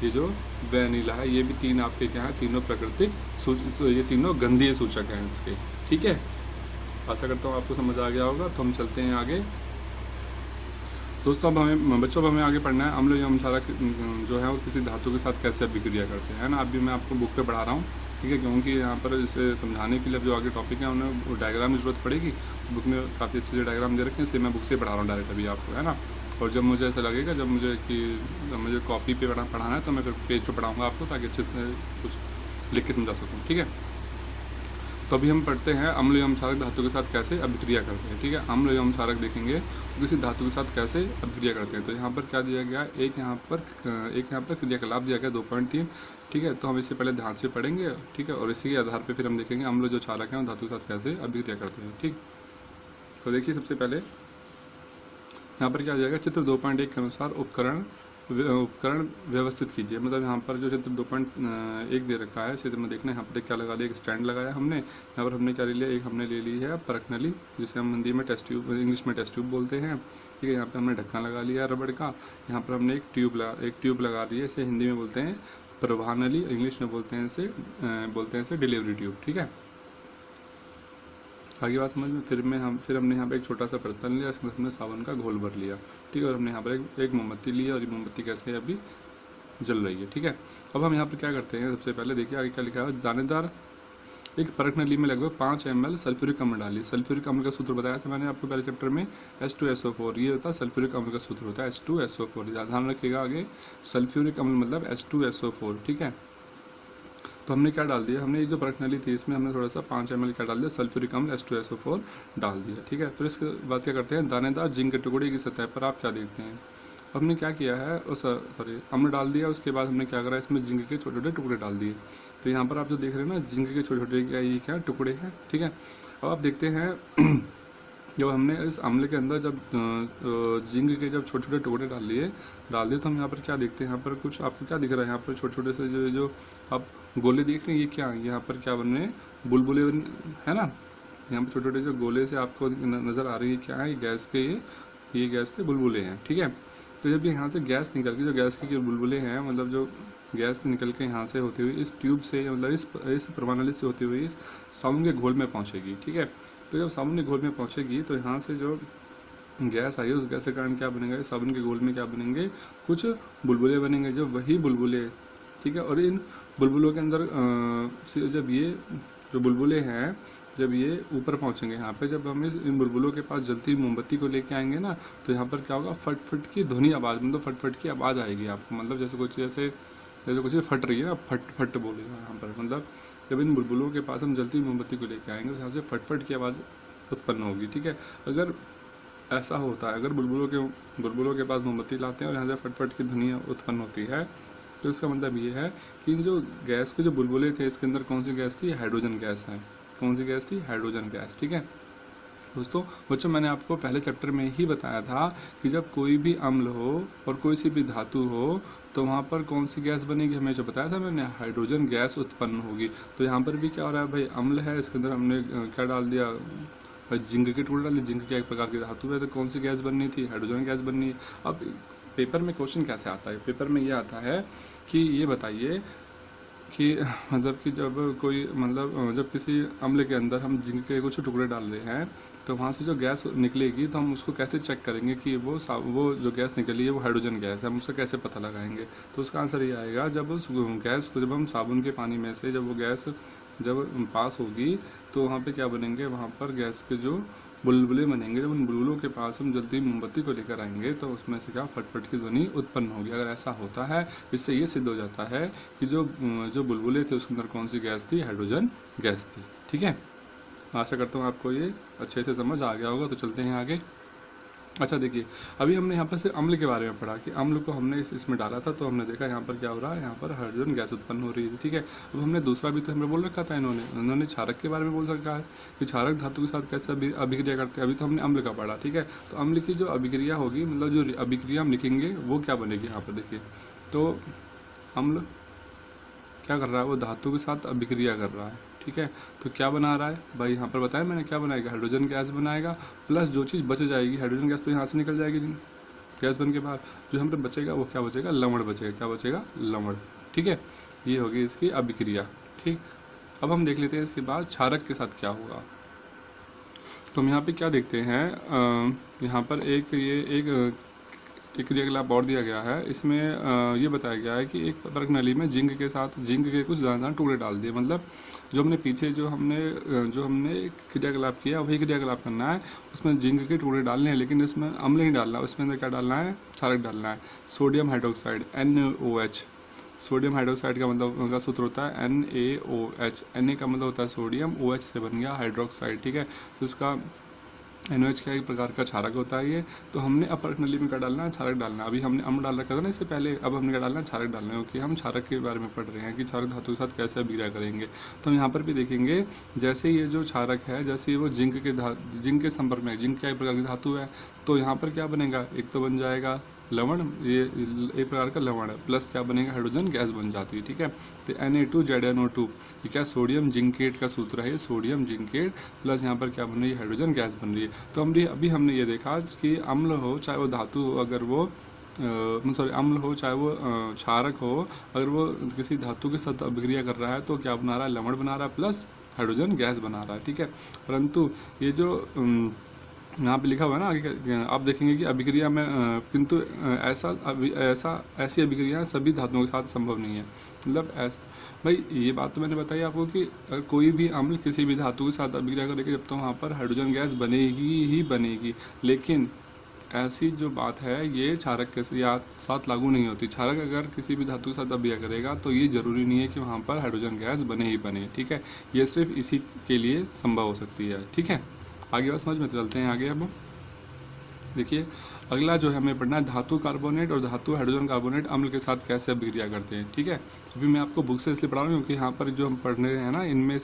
ये जो वेनिला है, ये भी तीन आपके क्या हैं? तीनों प्राकृतिक ये तीनों गंधीय सूचक हैं इसके। ठीक है, आशा करता हूँ आपको समझ आ गया होगा। तो हम चलते हैं आगे दोस्तों। अब हमें आगे पढ़ना है अम्ल एवं क्षारक जो है वो किसी धातु के साथ कैसे अभिक्रिया करते हैं, है ना। अभी मैं आपको बुक पे पढ़ा रहा हूँ, ठीक है, क्योंकि यहाँ पर इसे समझाने के लिए जो आगे टॉपिक है उन्हें वो डायग्राम की जरूरत पड़ेगी। बुक में काफ़ी अच्छे डायग्राम दे रखे हैं, इसलिए मैं बुक से पढ़ा रहा हूँ डायरेक्ट अभी आपको, है ना। और जब मुझे ऐसा लगेगा, जब मुझे कॉपी पे पढ़ाना है तो मैं फिर पेज पे पढ़ाऊँगा आपको, ताकि अच्छे से कुछ लिख के समझा सकूँ। ठीक है, तो अभी हम पढ़ते हैं अम्ल एवं क्षारक धातु के साथ कैसे अभिक्रिया करते हैं। ठीक है, अम्ल एवं क्षारक देखेंगे तो किसी धातु के साथ कैसे अभिक्रिया करते हैं। तो यहाँ पर क्या दिया गया, एक यहाँ पर क्रियाकलाप दिया गया 2.3। ठीक है, तो हम इससे पहले ध्यान से पढ़ेंगे, ठीक है, और इसी के आधार पर फिर हम देखेंगे अम्ल जो क्षारक है धातु के साथ कैसे अभिक्रिया करते हैं। ठीक, तो देखिए सबसे पहले यहाँ पर क्या दिया गया, चित्र 2.1 के अनुसार उपकरण व्यवस्थित कीजिए। मतलब यहाँ पर जो चित्र 2.1 दे रखा है, चित्र में देखना यहाँ पर क्या लगा लिया, एक स्टैंड लगाया हमने। यहाँ पर हमने क्या ले लिया, एक हमने ले ली है परख नली, जिसे हम हिंदी में टेस्ट ट्यूब, इंग्लिश में टेस्ट ट्यूब बोलते हैं। ठीक है, यहाँ पर हमने ढक्कन लगा लिया रबड़ का। यहाँ पर हमने एक ट्यूब लगा ली है, इसे हिंदी में बोलते हैं प्रवाह नली, इंग्लिश में बोलते हैं इसे डिलीवरी ट्यूब। ठीक है, आगे बात समझ में। फिर हमने यहाँ पे एक छोटा सा बर्तन लिया, इसमें हमने साबुन का घोल भर लिया। ठीक है, और हमने यहाँ पर एक मोमबत्ती ली और ये मोमबत्ती कैसे है अभी जल रही है। ठीक है, अब हम यहाँ पर क्या करते हैं, सबसे पहले देखिए आगे क्या लिखा है, दानेदार एक परख नली में लगभग 5 ml सल्फ्यूरिक अम्ल डालिए। सल्फ्यूरिक अम्ल का सूत्र बताया था मैंने आपको पहले चैप्टर में, H2SO4, ये होता है सल्फ्यूरिक अम्ल का सूत्र होता है H2SO4, ध्यान रखिएगा आगे, सल्फ्यूरिक अम्ल मतलब H2SO4। ठीक है, तो हमने क्या डाल दिया, हमने ये जो परख नली थी इसमें हमने थोड़ा सा 5 ml क्या डाल दिया, सल्फ्यूरिक अम्ल H2SO4 डाल दिया। ठीक है, फिर इसके बाद क्या करते हैं, दानेदार जिंक के टुकड़े की सतह पर आप क्या देखते हैं, हमने क्या किया है, सॉरी अम्ल डाल दिया, उसके बाद हमने क्या करा, इसमें जिंक के छोटे छोटे टुकड़े डाल दिए। तो यहाँ पर आप जो देख रहे हैं ना, जिंक के छोटे छोटे ये क्या टुकड़े हैं। ठीक है, अब आप देखते हैं जब हमने इस अम्ल के अंदर जब जिंक के जब छोटे छोटे टुकड़े डाल दिए तो हम यहाँ पर क्या देखते हैं, यहाँ पर कुछ आपको क्या दिख रहा है, यहाँ पर छोटे छोटे से जो आप गोले देख रहे हैं, ये क्या है, यहाँ पर क्या बन रहे हैं, बुलबुले है ना, यहाँ पर छोटे छोटे जो गोले से आपको नज़र आ रही है, क्या है, ये गैस के बुलबुले हैं। ठीक है, तो जब यहाँ से गैस निकल के, जो गैस के बुलबुले हैं, मतलब जो गैस निकल के यहाँ से होती हुई इस ट्यूब से, मतलब इस प्रणाली से होती हुई इस साबुन के घोल में पहुँचेगी। ठीक है, तो जब साबुन के घोल में पहुँचेगी तो यहाँ से जो गैस आई, उस गैस के कारण क्या बनेगा, साबुन के घोल में क्या बनेंगे, कुछ बुलबुले बनेंगे, जो वही बुलबुले, ठीक है, और इन बुलबुलों के अंदर जब ये जो बुलबुले हैं, जब ये ऊपर पहुंचेंगे, यहाँ पे जब हम इन बुलबुलों के पास जलती हुई मोमबत्ती को लेके आएंगे ना, तो यहाँ पर क्या होगा, फट फट की ध्वनि आवाज़, मतलब फट फट की आवाज़ आएगी आपको, मतलब जैसे कुछ फट रही है ना, फट फट बोलेगा यहाँ पर, मतलब जब इन बुलबुलों के पास हम जलती हुई मोमबत्ती को लेके आएंगे तो यहाँ से फट फट की आवाज़ उत्पन्न होगी। ठीक है, अगर ऐसा होता है, अगर बुलबुलों के पास मोमबत्ती लाते हैं और यहाँ से फट फट की ध्वनि उत्पन्न होती है, तो इसका मतलब ये है कि इन जो गैस के जो बुलबुले थे, इसके अंदर कौन सी गैस थी, हाइड्रोजन गैस है। कौन सी गैस थी, हाइड्रोजन गैस। ठीक है बच्चों, मैंने आपको पहले चैप्टर में ही बताया था कि जब कोई भी अम्ल हो और कोई सी भी धातु हो तो वहाँ पर कौन सी गैस बनेगी, हमें जो बताया था मैंने, हाइड्रोजन गैस उत्पन्न होगी। तो यहाँ पर भी क्या हो रहा है भाई, अम्ल है, इसके अंदर हमने क्या डाल दिया भाई, जिंक के टुकड़े डाल दिए, जिंक क्या एक प्रकार की धातु है, तो कौन सी गैस बननी थी, हाइड्रोजन गैस बननी है। अब पेपर में क्वेश्चन कैसे आता है, पेपर में ये आता है कि ये बताइए कि मतलब कि जब किसी अम्ल के अंदर हम जिंक के कुछ टुकड़े डाल रहे हैं तो वहाँ से जो गैस निकलेगी तो हम उसको कैसे चेक करेंगे कि वो जो गैस निकली है वो हाइड्रोजन गैस है, हम उसका कैसे पता लगाएंगे। तो उसका आंसर ये आएगा, जब उस गैस को जब हम साबुन के पानी में से जब वो गैस जब पास होगी तो वहाँ पे क्या बनेंगे, वहाँ पर गैस के जो बुलबुले बनेंगे, जब उन बुलबुलों के पास हम जलती मोमबत्ती को लेकर आएंगे तो उसमें से क्या फटफट की ध्वनि उत्पन्न होगी। अगर ऐसा होता है, इससे ये सिद्ध हो जाता है कि जो बुलबुले थे उसके अंदर कौन सी गैस थी, हाइड्रोजन गैस थी। ठीक है, आशा करता हूँ आपको ये अच्छे से समझ आ गया होगा। तो चलते हैं आगे। अच्छा देखिए, अभी हमने यहाँ पर से अम्ल के बारे में पढ़ा कि अम्ल को हमने इसमें डाला था, तो हमने देखा यहाँ पर क्या हो रहा है, यहाँ पर हाइड्रोजन गैस उत्पन्न हो रही है। ठीक है, अब हमने दूसरा भी तो हमें बोल रखा था, इन्होंने क्षारक के बारे में बोल रखा है कि क्षारक धातु के साथ कैसे अभिक्रिया करते हैं। अभी तो हमने अम्ल का पढ़ा। ठीक है, तो अम्ल की जो अभिक्रिया होगी, मतलब जो अभिक्रिया हम लिखेंगे वो क्या बनेगी, यहाँ पर देखिए, तो अम्ल क्या कर रहा है, वो धातु के साथ अभिक्रिया कर रहा है। ठीक है, तो क्या बना रहा है भाई, यहाँ पर बताया मैंने क्या बनाएगा, हाइड्रोजन गैस बनाएगा, प्लस जो चीज़ बच जाएगी, हाइड्रोजन गैस तो यहाँ से निकल जाएगी गैस बन के बाहर, जो यहाँ पर बचेगा वो क्या बचेगा, लवण बचेगा। क्या बचेगा, लवण। ठीक है, ये होगी इसकी अभिक्रिया। ठीक, अब हम देख लेते हैं इसके बाद क्षारक के साथ क्या होगा। तो हम यहाँ पे क्या देखते हैं, यहाँ पर एक क्रियाकलाप और दिया गया है। इसमें ये बताया गया है कि एक परख नली में जिंक के कुछ दानेदार टुकड़े डाल दिए, मतलब जो हमने पीछे जो हमने क्रियाकलाप किया वही क्रियाकलाप करना है, उसमें जिंक के टुकड़े डालने हैं, लेकिन इसमें अम्ल नहीं डालना, उसमें अंदर क्या डालना है, क्षारक डालना है, sodium hydroxide NaOH। Sodium hydroxide का मतलब उनका सूत्र होता है NaOH। Na का मतलब होता है सोडियम, OH से बन गया हाइड्रोक्साइड। ठीक है, तो उसका NaOH का एक प्रकार का क्षारक होता है ये। तो हमने अपरक नली में क्या डालना है, क्षारक डालना है। अभी हमने अम्ल डाल रखा था ना इससे पहले, अब हमने क्या डालना है, क्षारक डालना है, क्योंकि हम क्षारक के बारे में पढ़ रहे हैं कि क्षारक धातु के साथ कैसे अभिक्रिया करेंगे। तो हम यहाँ पर भी देखेंगे, जैसे ये जो क्षारक है, जैसे वो जिंक के संपर्क में, जिंक क्या एक प्रकार की धातु है, तो यहाँ पर क्या बनेगा, एक तो बन जाएगा लवण, ये एक प्रकार का लवण है, प्लस क्या बनेगा, हाइड्रोजन गैस बन जाती है। ठीक है, तो Na2ZnO2 ये क्या, सोडियम जिंकेट का सूत्र है, ये सोडियम जिंकेट, प्लस यहाँ पर क्या बन रही है, हाइड्रोजन गैस बन रही है। तो अभी हमने ये देखा कि अम्ल हो चाहे वो धातु हो, अगर वो सॉरी अम्ल हो चाहे वो क्षारक हो, अगर वो किसी धातु के साथ अभिक्रिया कर रहा है तो क्या बना रहा है, लवण बना रहा है प्लस हाइड्रोजन गैस बना रहा है। ठीक है, परंतु ये जो यहाँ पे लिखा हुआ है ना आगे, आप देखेंगे कि अभिक्रिया में किंतु ऐसी अभिक्रिया सभी धातुओं के साथ संभव नहीं है। मतलब भाई ये बात तो मैंने बताई आपको कि अगर कोई भी अम्ल किसी भी धातु के साथ अभिक्रिया करेगा जब तो वहाँ पर हाइड्रोजन गैस बनेगी ही बनेगी, लेकिन ऐसी जो बात है ये क्षारक के साथ लागू नहीं होती। क्षारक अगर किसी भी धातु के साथ अभिक्रिया करेगा तो ये जरूरी नहीं है कि वहाँ पर हाइड्रोजन गैस बने ही बने। ठीक है, ये सिर्फ इसी के लिए संभव हो सकती है। ठीक है, आगे बात समझ में, चलते हैं आगे। अब देखिए अगला जो है हमें पढ़ना है धातु कार्बोनेट और धातु हाइड्रोजन कार्बोनेट अम्ल के साथ कैसे अभिक्रिया करते हैं। ठीक है, अभी मैं आपको बुक से इसलिए पढ़ा रहा हूँ क्योंकि यहाँ पर जो हम पढ़ रहे हैं ना इन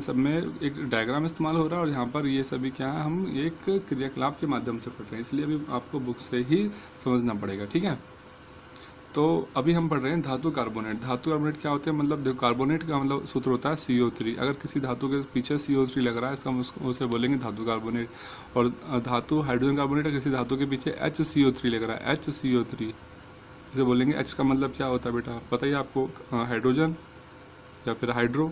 सब में एक डायग्राम इस्तेमाल हो रहा है और यहाँ पर ये सभी क्या है, हम एक क्रियाकलाप के माध्यम से पढ़ रहे हैं, इसलिए अभी आपको बुक से ही समझना पड़ेगा। ठीक है, तो अभी हम पढ़ रहे हैं धातु कार्बोनेट। धातु कार्बोनेट क्या होते हैं, मतलब देखो कार्बोनेट का मतलब सूत्र होता है CO3। अगर किसी धातु के पीछे CO3 लग रहा है इसका उसे बोलेंगे धातु कार्बोनेट। और धातु हाइड्रोजन कार्बोनेट किसी धातु के पीछे HCO3 लग रहा है, HCO3 इसे बोलेंगे। H का मतलब क्या होता है बेटा, पता ही आपको, हाइड्रोजन या फिर हाइड्रो।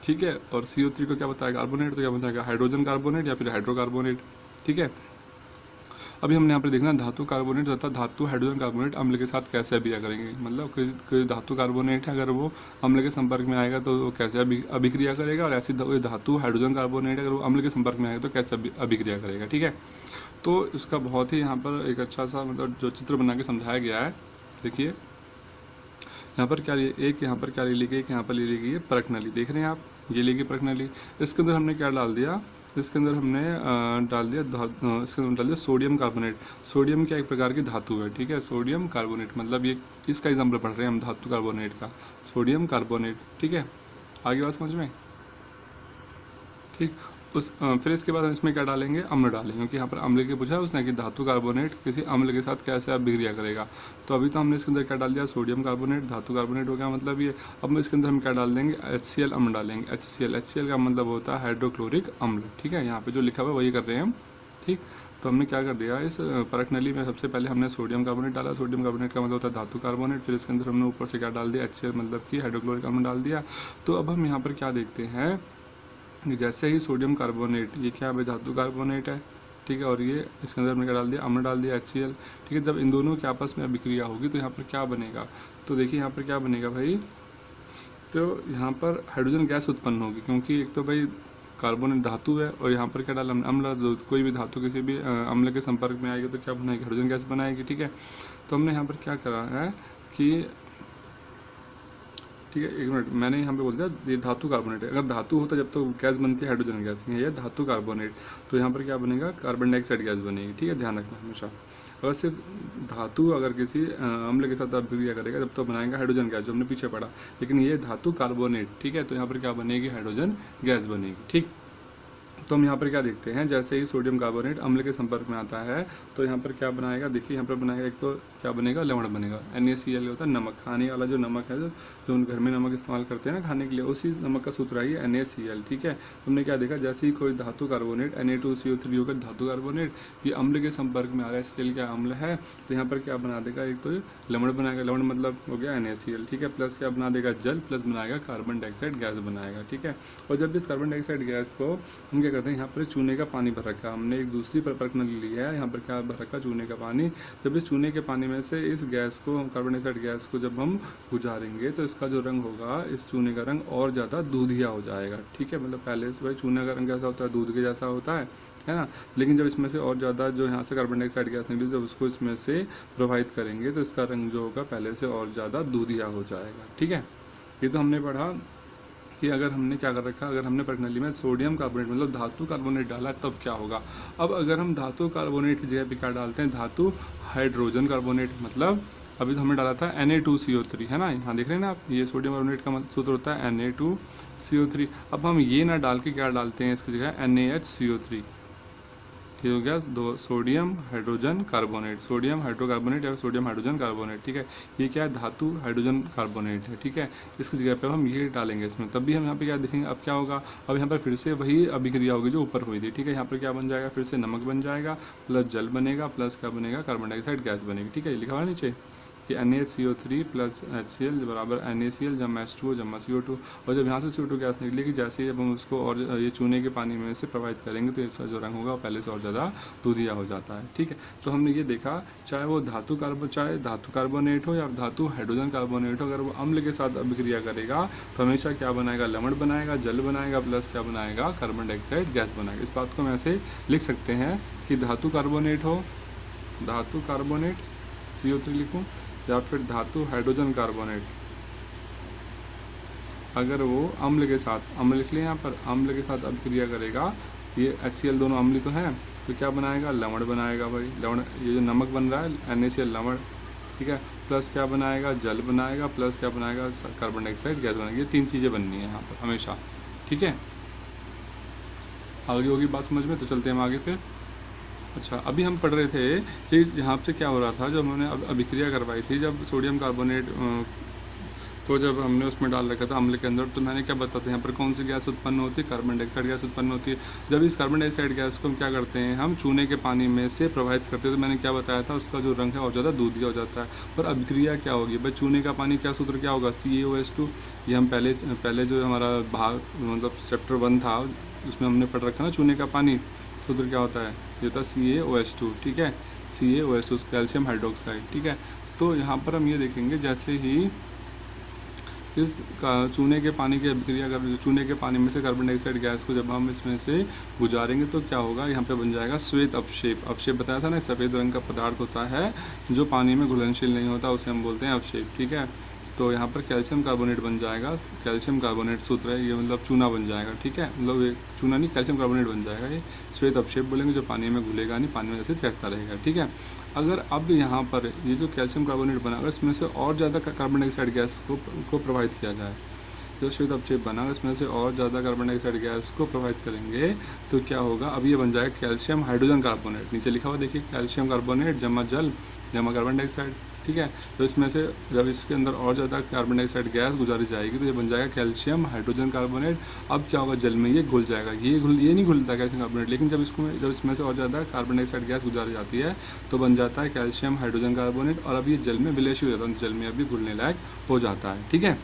ठीक है, और CO3 को क्या बताएगा, कार्बोनेट, तो क्या बताएगा हाइड्रोजन कार्बोनेट या फिर हाइड्रोकार्बोनेट। ठीक है, अभी हमने यहाँ पर देखना धातु कार्बोनेट तथा धातु हाइड्रोजन कार्बोनेट अम्ल के साथ कैसे अभिक्रिया करेंगे। मतलब कोई धातु कार्बोनेट है अगर वो अम्ल के संपर्क में आएगा तो वो कैसे अभिक्रिया करेगा, और ऐसी धातु हाइड्रोजन कार्बोनेट अगर वो अम्ल के संपर्क में आएगा तो कैसे अभिक्रिया करेगा। ठीक है, तो इसका बहुत ही यहाँ पर एक अच्छा सा मतलब जो चित्र बना के समझाया गया है। देखिए यहाँ पर क्या यहाँ पर क्या ली गई, एक यहाँ पर ली गई है परख नली, देख रहे हैं आप, ये ली गई परख नली। इसके अंदर हमने क्या डाल दिया, इसके अंदर हमने डाल दिया सोडियम कार्बोनेट। सोडियम क्या एक प्रकार की धातु है। ठीक है, सोडियम कार्बोनेट मतलब ये इसका एग्जाम्पल पढ़ रहे हैं हम, धातु कार्बोनेट का, सोडियम कार्बोनेट। ठीक है, आगे बात समझ में। ठीक, फिर इसके बाद हम इसमें क्या डालेंगे, अम्ल डालेंगे, क्योंकि यहाँ पर अम्ल की पूछा है उसने कि धातु कार्बोनेट किसी अम्ल के साथ कैसे अभिक्रिया करेगा। तो अभी तो हमने इसके अंदर क्या डाल दिया, सोडियम कार्बोनेट, धातु कार्बोनेट हो गया मतलब ये। अब इसके अंदर हम क्या डाल देंगे, HCl अम्ल डालेंगे। HCl का मतलब होता है हाइड्रोक्लोरिक अम्ल। ठीक है, यहाँ पे जो लिखा हुआ है वही कर रहे हैं हम। ठीक, तो हमने क्या कर दिया, इस परख नली में सबसे पहले हमने सोडियम कार्बोनेट डाला। सोडियम कार्बोनेट का मतलब होता है धातु कार्बोनेट। फिर इसके अंदर हमने ऊपर से क्या डाल दिया, HCl मतलब कि हाइड्रोक्लोरिक अम्ल डाल दिया। तो अब हम यहाँ पर क्या देखते हैं, जैसे ही सोडियम कार्बोनेट, ये क्या है, धातु कार्बोनेट है। ठीक है, और ये इसके अंदर हमने क्या डाल दिया, अम्ल डाल दिया HCl। ठीक है, जब इन दोनों के आपस में अभिक्रिया होगी तो यहाँ पर क्या बनेगा, तो देखिए यहाँ पर क्या बनेगा भाई, तो यहाँ पर हाइड्रोजन गैस उत्पन्न होगी, क्योंकि एक तो भाई कार्बोनेट धातु है और यहाँ पर क्या डाला अम्ल, कोई भी धातु किसी भी अम्ल के संपर्क में आएगी तो क्या बनाएगी, हाइड्रोजन गैस बनाएगी। ठीक है, तो हमने यहाँ पर क्या करा है कि, ठीक है, एक मिनट, मैंने यहाँ पे बोल दिया ये धातु कार्बोनेट है। अगर धातु होता जब तो गैस बनती है हाइड्रोजन गैस, ये धातु कार्बोनेट, तो यहाँ पर क्या बनेगा, कार्बन डाइऑक्साइड गैस बनेगी। ठीक है, ध्यान रखना हमेशा। अगर सिर्फ धातु अगर किसी अम्ल के साथ अभिक्रिया करेगा जब तो बनाएगा हाइड्रोजन गैस, जो हमने पीछे पढ़ा। लेकिन ये धातु कार्बोनेट, ठीक है, तो यहाँ पर क्या बनेगी, हाइड्रोजन गैस बनेगी। ठीक, तो हम यहाँ पर क्या देखते हैं, जैसे ही सोडियम कार्बोनेट अम्ल के संपर्क में आता है तो यहाँ पर क्या बनाएगा, देखिए यहाँ पर बनाएगा, एक तो क्या बनेगा, लवण बनेगा। NaCl होता है नमक, खाने वाला जो नमक है, जो घर में नमक इस्तेमाल करते हैं ना खाने के लिए, उसी नमक का सूत्र है ये NaCl। ठीक है, हमने क्या देखा, जैसे ही कोई धातु कार्बोनेट Na2CO3 होकर धातु कार्बोनेट ये अम्ल के संपर्क में आ रहा है, HCl क्या अम्ल है, तो यहाँ पर क्या बना देगा, एक तो लवण बनाएगा, लवण मतलब हो गया NaCl। ठीक है, प्लस क्या बना देगा, जल, प्लस बनाएगा कार्बन डाइऑक्साइड गैस बनाएगा। ठीक है, और जब इस कार्बन डाइऑक्साइड गैस को हम क्या करते हैं, यहाँ पर चूने का पानी भर रखा, हमने एक दूसरी परख नली ली है, यहाँ पर क्या भर रखा, चूने का पानी। जब इस चूने के पानी में से इस गैस को, कार्बन डाइऑक्साइड गैस को जब हम गुजारेंगे तो इसका जो रंग होगा, इस चूने का रंग और ज़्यादा दूधिया हो जाएगा। ठीक है, मतलब पहले से भाई चूने का रंग कैसा होता है, दूध के जैसा होता है ना। लेकिन जब इसमें से और ज़्यादा जो यहाँ से कार्बन डाइऑक्साइड गैस निकली, जब उसको इसमें से प्रवाहित करेंगे तो इसका रंग जो होगा पहले से और ज़्यादा दूधिया हो जाएगा। ठीक है, ये तो हमने पढ़ा कि अगर हमने क्या कर रखा, अगर हमने परख नली में सोडियम कार्बोनेट मतलब धातु कार्बोनेट डाला तब क्या होगा। अब अगर हम धातु कार्बोनेट की जगह पे क्या डालते हैं, धातु हाइड्रोजन कार्बोनेट, मतलब अभी तो हमने डाला था Na2CO3, है ना, यहाँ देख रहे हैं ना आप, ये सोडियम कार्बोनेट का सूत्र होता है Na2CO3। अब हम ये ना डाल के क्या डालते हैं इसकी जगह NaHCO3। ये हो गया दो sodium hydrogen carbonate, sodium hydrocarbonate या सोडियम हाइड्रोजन कार्बोनेट, ठीक है। ये क्या है, धातु हाइड्रोजन कार्बोनेट है, ठीक है। इसकी जगह पे हम ये डालेंगे इसमें, तब भी हम यहाँ पे क्या देखेंगे, अब क्या होगा, अब यहाँ पर फिर से वही अभिक्रिया होगी जो ऊपर हुई थी, ठीक है। यहाँ पर क्या बन जाएगा, फिर से नमक बन जाएगा, प्लस जल बनेगा, प्लस क्या बनेगा, कार्बन डाइऑक्साइड गैस बनेगी, ठीक है। ये लिखा हुआ है नीचे कि NaCO3 प्लस HCl बराबर NaCl जमा H2O जमा CO2। और जब यहाँ से CO2 गैस निकलेगी, जैसे ही जब हम उसको और ये चूने के पानी में से प्रवाहित करेंगे तो इसका जो रंग होगा वो पहले से और ज़्यादा दूधिया हो जाता है, ठीक है। तो हमने ये देखा, चाहे वो चाहे धातु कार्बोनेट हो या धातु हाइड्रोजन कार्बोनेट हो, अगर वो अम्ल के साथ अभिक्रिया करेगा तो हमेशा क्या बनाएगा, लवण बनाएगा, जल बनाएगा, प्लस क्या बनाएगा, कार्बन डाइऑक्साइड गैस बनाएगा। इस बात को हम ऐसे लिख सकते हैं कि धातु कार्बोनेट हो, धातु कार्बोनेट CO3 लिखूँ, या फिर धातु हाइड्रोजन कार्बोनेट, अगर वो अम्ल के साथ, अम्ल इसलिए यहाँ पर अम्ल के साथ अभिक्रिया करेगा, ये HCl दोनों अम्ल तो हैं, तो क्या बनाएगा, लवण बनाएगा भाई, लवण, ये जो नमक बन रहा है NaCl लवण, ठीक है, प्लस क्या बनाएगा, जल बनाएगा, प्लस क्या बनाएगा, कार्बन डाइऑक्साइड गैस बनाएगी। ये तीन चीज़ें बननी है यहाँ पर हमेशा, ठीक है। आगे होगी बात समझ में, तो चलते हैं हम आगे फिर। अच्छा, अभी हम पढ़ रहे थे कि यहाँ पे क्या हो रहा था, जब हमने अभिक्रिया करवाई थी, जब सोडियम कार्बोनेट तो जब हमने उसमें डाल रखा था अम्ल के अंदर, तो मैंने क्या बताया था, यहाँ पर कौन सी गैस उत्पन्न होती है, कार्बन डाइऑक्साइड गैस उत्पन्न होती है। जब इस कार्बन डाइऑक्साइड गैस को हम क्या करते हैं, हम चूने के पानी में से प्रवाहित करते हैं, तो मैंने क्या बताया था, उसका जो रंग है और ज़्यादा दूधिया हो जाता है। पर अभिक्रिया क्या होगी भाई, चूने का पानी क्या सूत्र क्या होगा, CaOH2। ये हम पहले जो हमारा भाग मतलब चैप्टर 1 था उसमें हमने पढ़ रखा ना, चूने का पानी सूत्र क्या होता है, ये होता है CaOH2, ठीक है, CaOH2 कैल्शियम हाइड्रोक्साइड, ठीक है। तो यहाँ पर हम ये देखेंगे, जैसे ही इस चूने के पानी की अभिक्रिया कर, चूने के पानी में से कार्बन डाइऑक्साइड गैस को जब हम इसमें से गुजारेंगे तो क्या होगा, यहाँ पे बन जाएगा श्वेत अपक्षेप। अपक्षेप बताया था ना, सफ़ेद रंग का पदार्थ होता है जो पानी में घुलनशील नहीं होता, उसे हम बोलते हैं अपक्षेप, ठीक है। तो यहाँ पर कैल्शियम कार्बोनेट बन जाएगा, कैल्शियम कार्बोनेट सूत्र है ये, मतलब चूना बन जाएगा, ठीक है, मतलब ये चूना नहीं, कैल्शियम कार्बोनेट बन जाएगा। ये श्वेत अपक्षेप बोलेंगे, जो पानी में घुलेगा नहीं, पानी में ऐसे तैरता रहेगा, ठीक है। अगर अब यहाँ पर ये जो कैल्शियम कार्बोनेट बना, अगर इसमें से और ज़्यादा कार्बन डाइऑक्साइड गैस को प्रवाहित किया जाए, जो श्वेत अपक्षेप बना इसमें से और ज़्यादा कार्बन डाइऑक्साइड गैस को प्रवाहित करेंगे तो क्या होगा, अब ये बन जाएगा कैल्शियम हाइड्रोजन कार्बोनेट। नीचे लिखा हुआ देखिए, कैल्शियम कार्बोनेट जमा जल जमा कार्बन डाइऑक्साइड, ठीक है। तो इसमें से जब इसके अंदर और ज़्यादा कार्बन डाइऑक्साइड गैस गुजारी जाएगी तो ये बन जाएगा कैल्शियम हाइड्रोजन कार्बोनेट। अब क्या होगा, जल में ये घुल जाएगा, ये नहीं घुलता कैल्शियम कार्बोनेट, लेकिन जब इसमें से और ज़्यादा कार्बन डाइऑक्साइड गैस गुजारी जाती है तो बन जाता है कैल्शियम हाइड्रोजन कार्बोनेट, और अब ये जल में विलेय हो जाता है, जल में अभी घुलने लायक हो जाता है, ठीक है।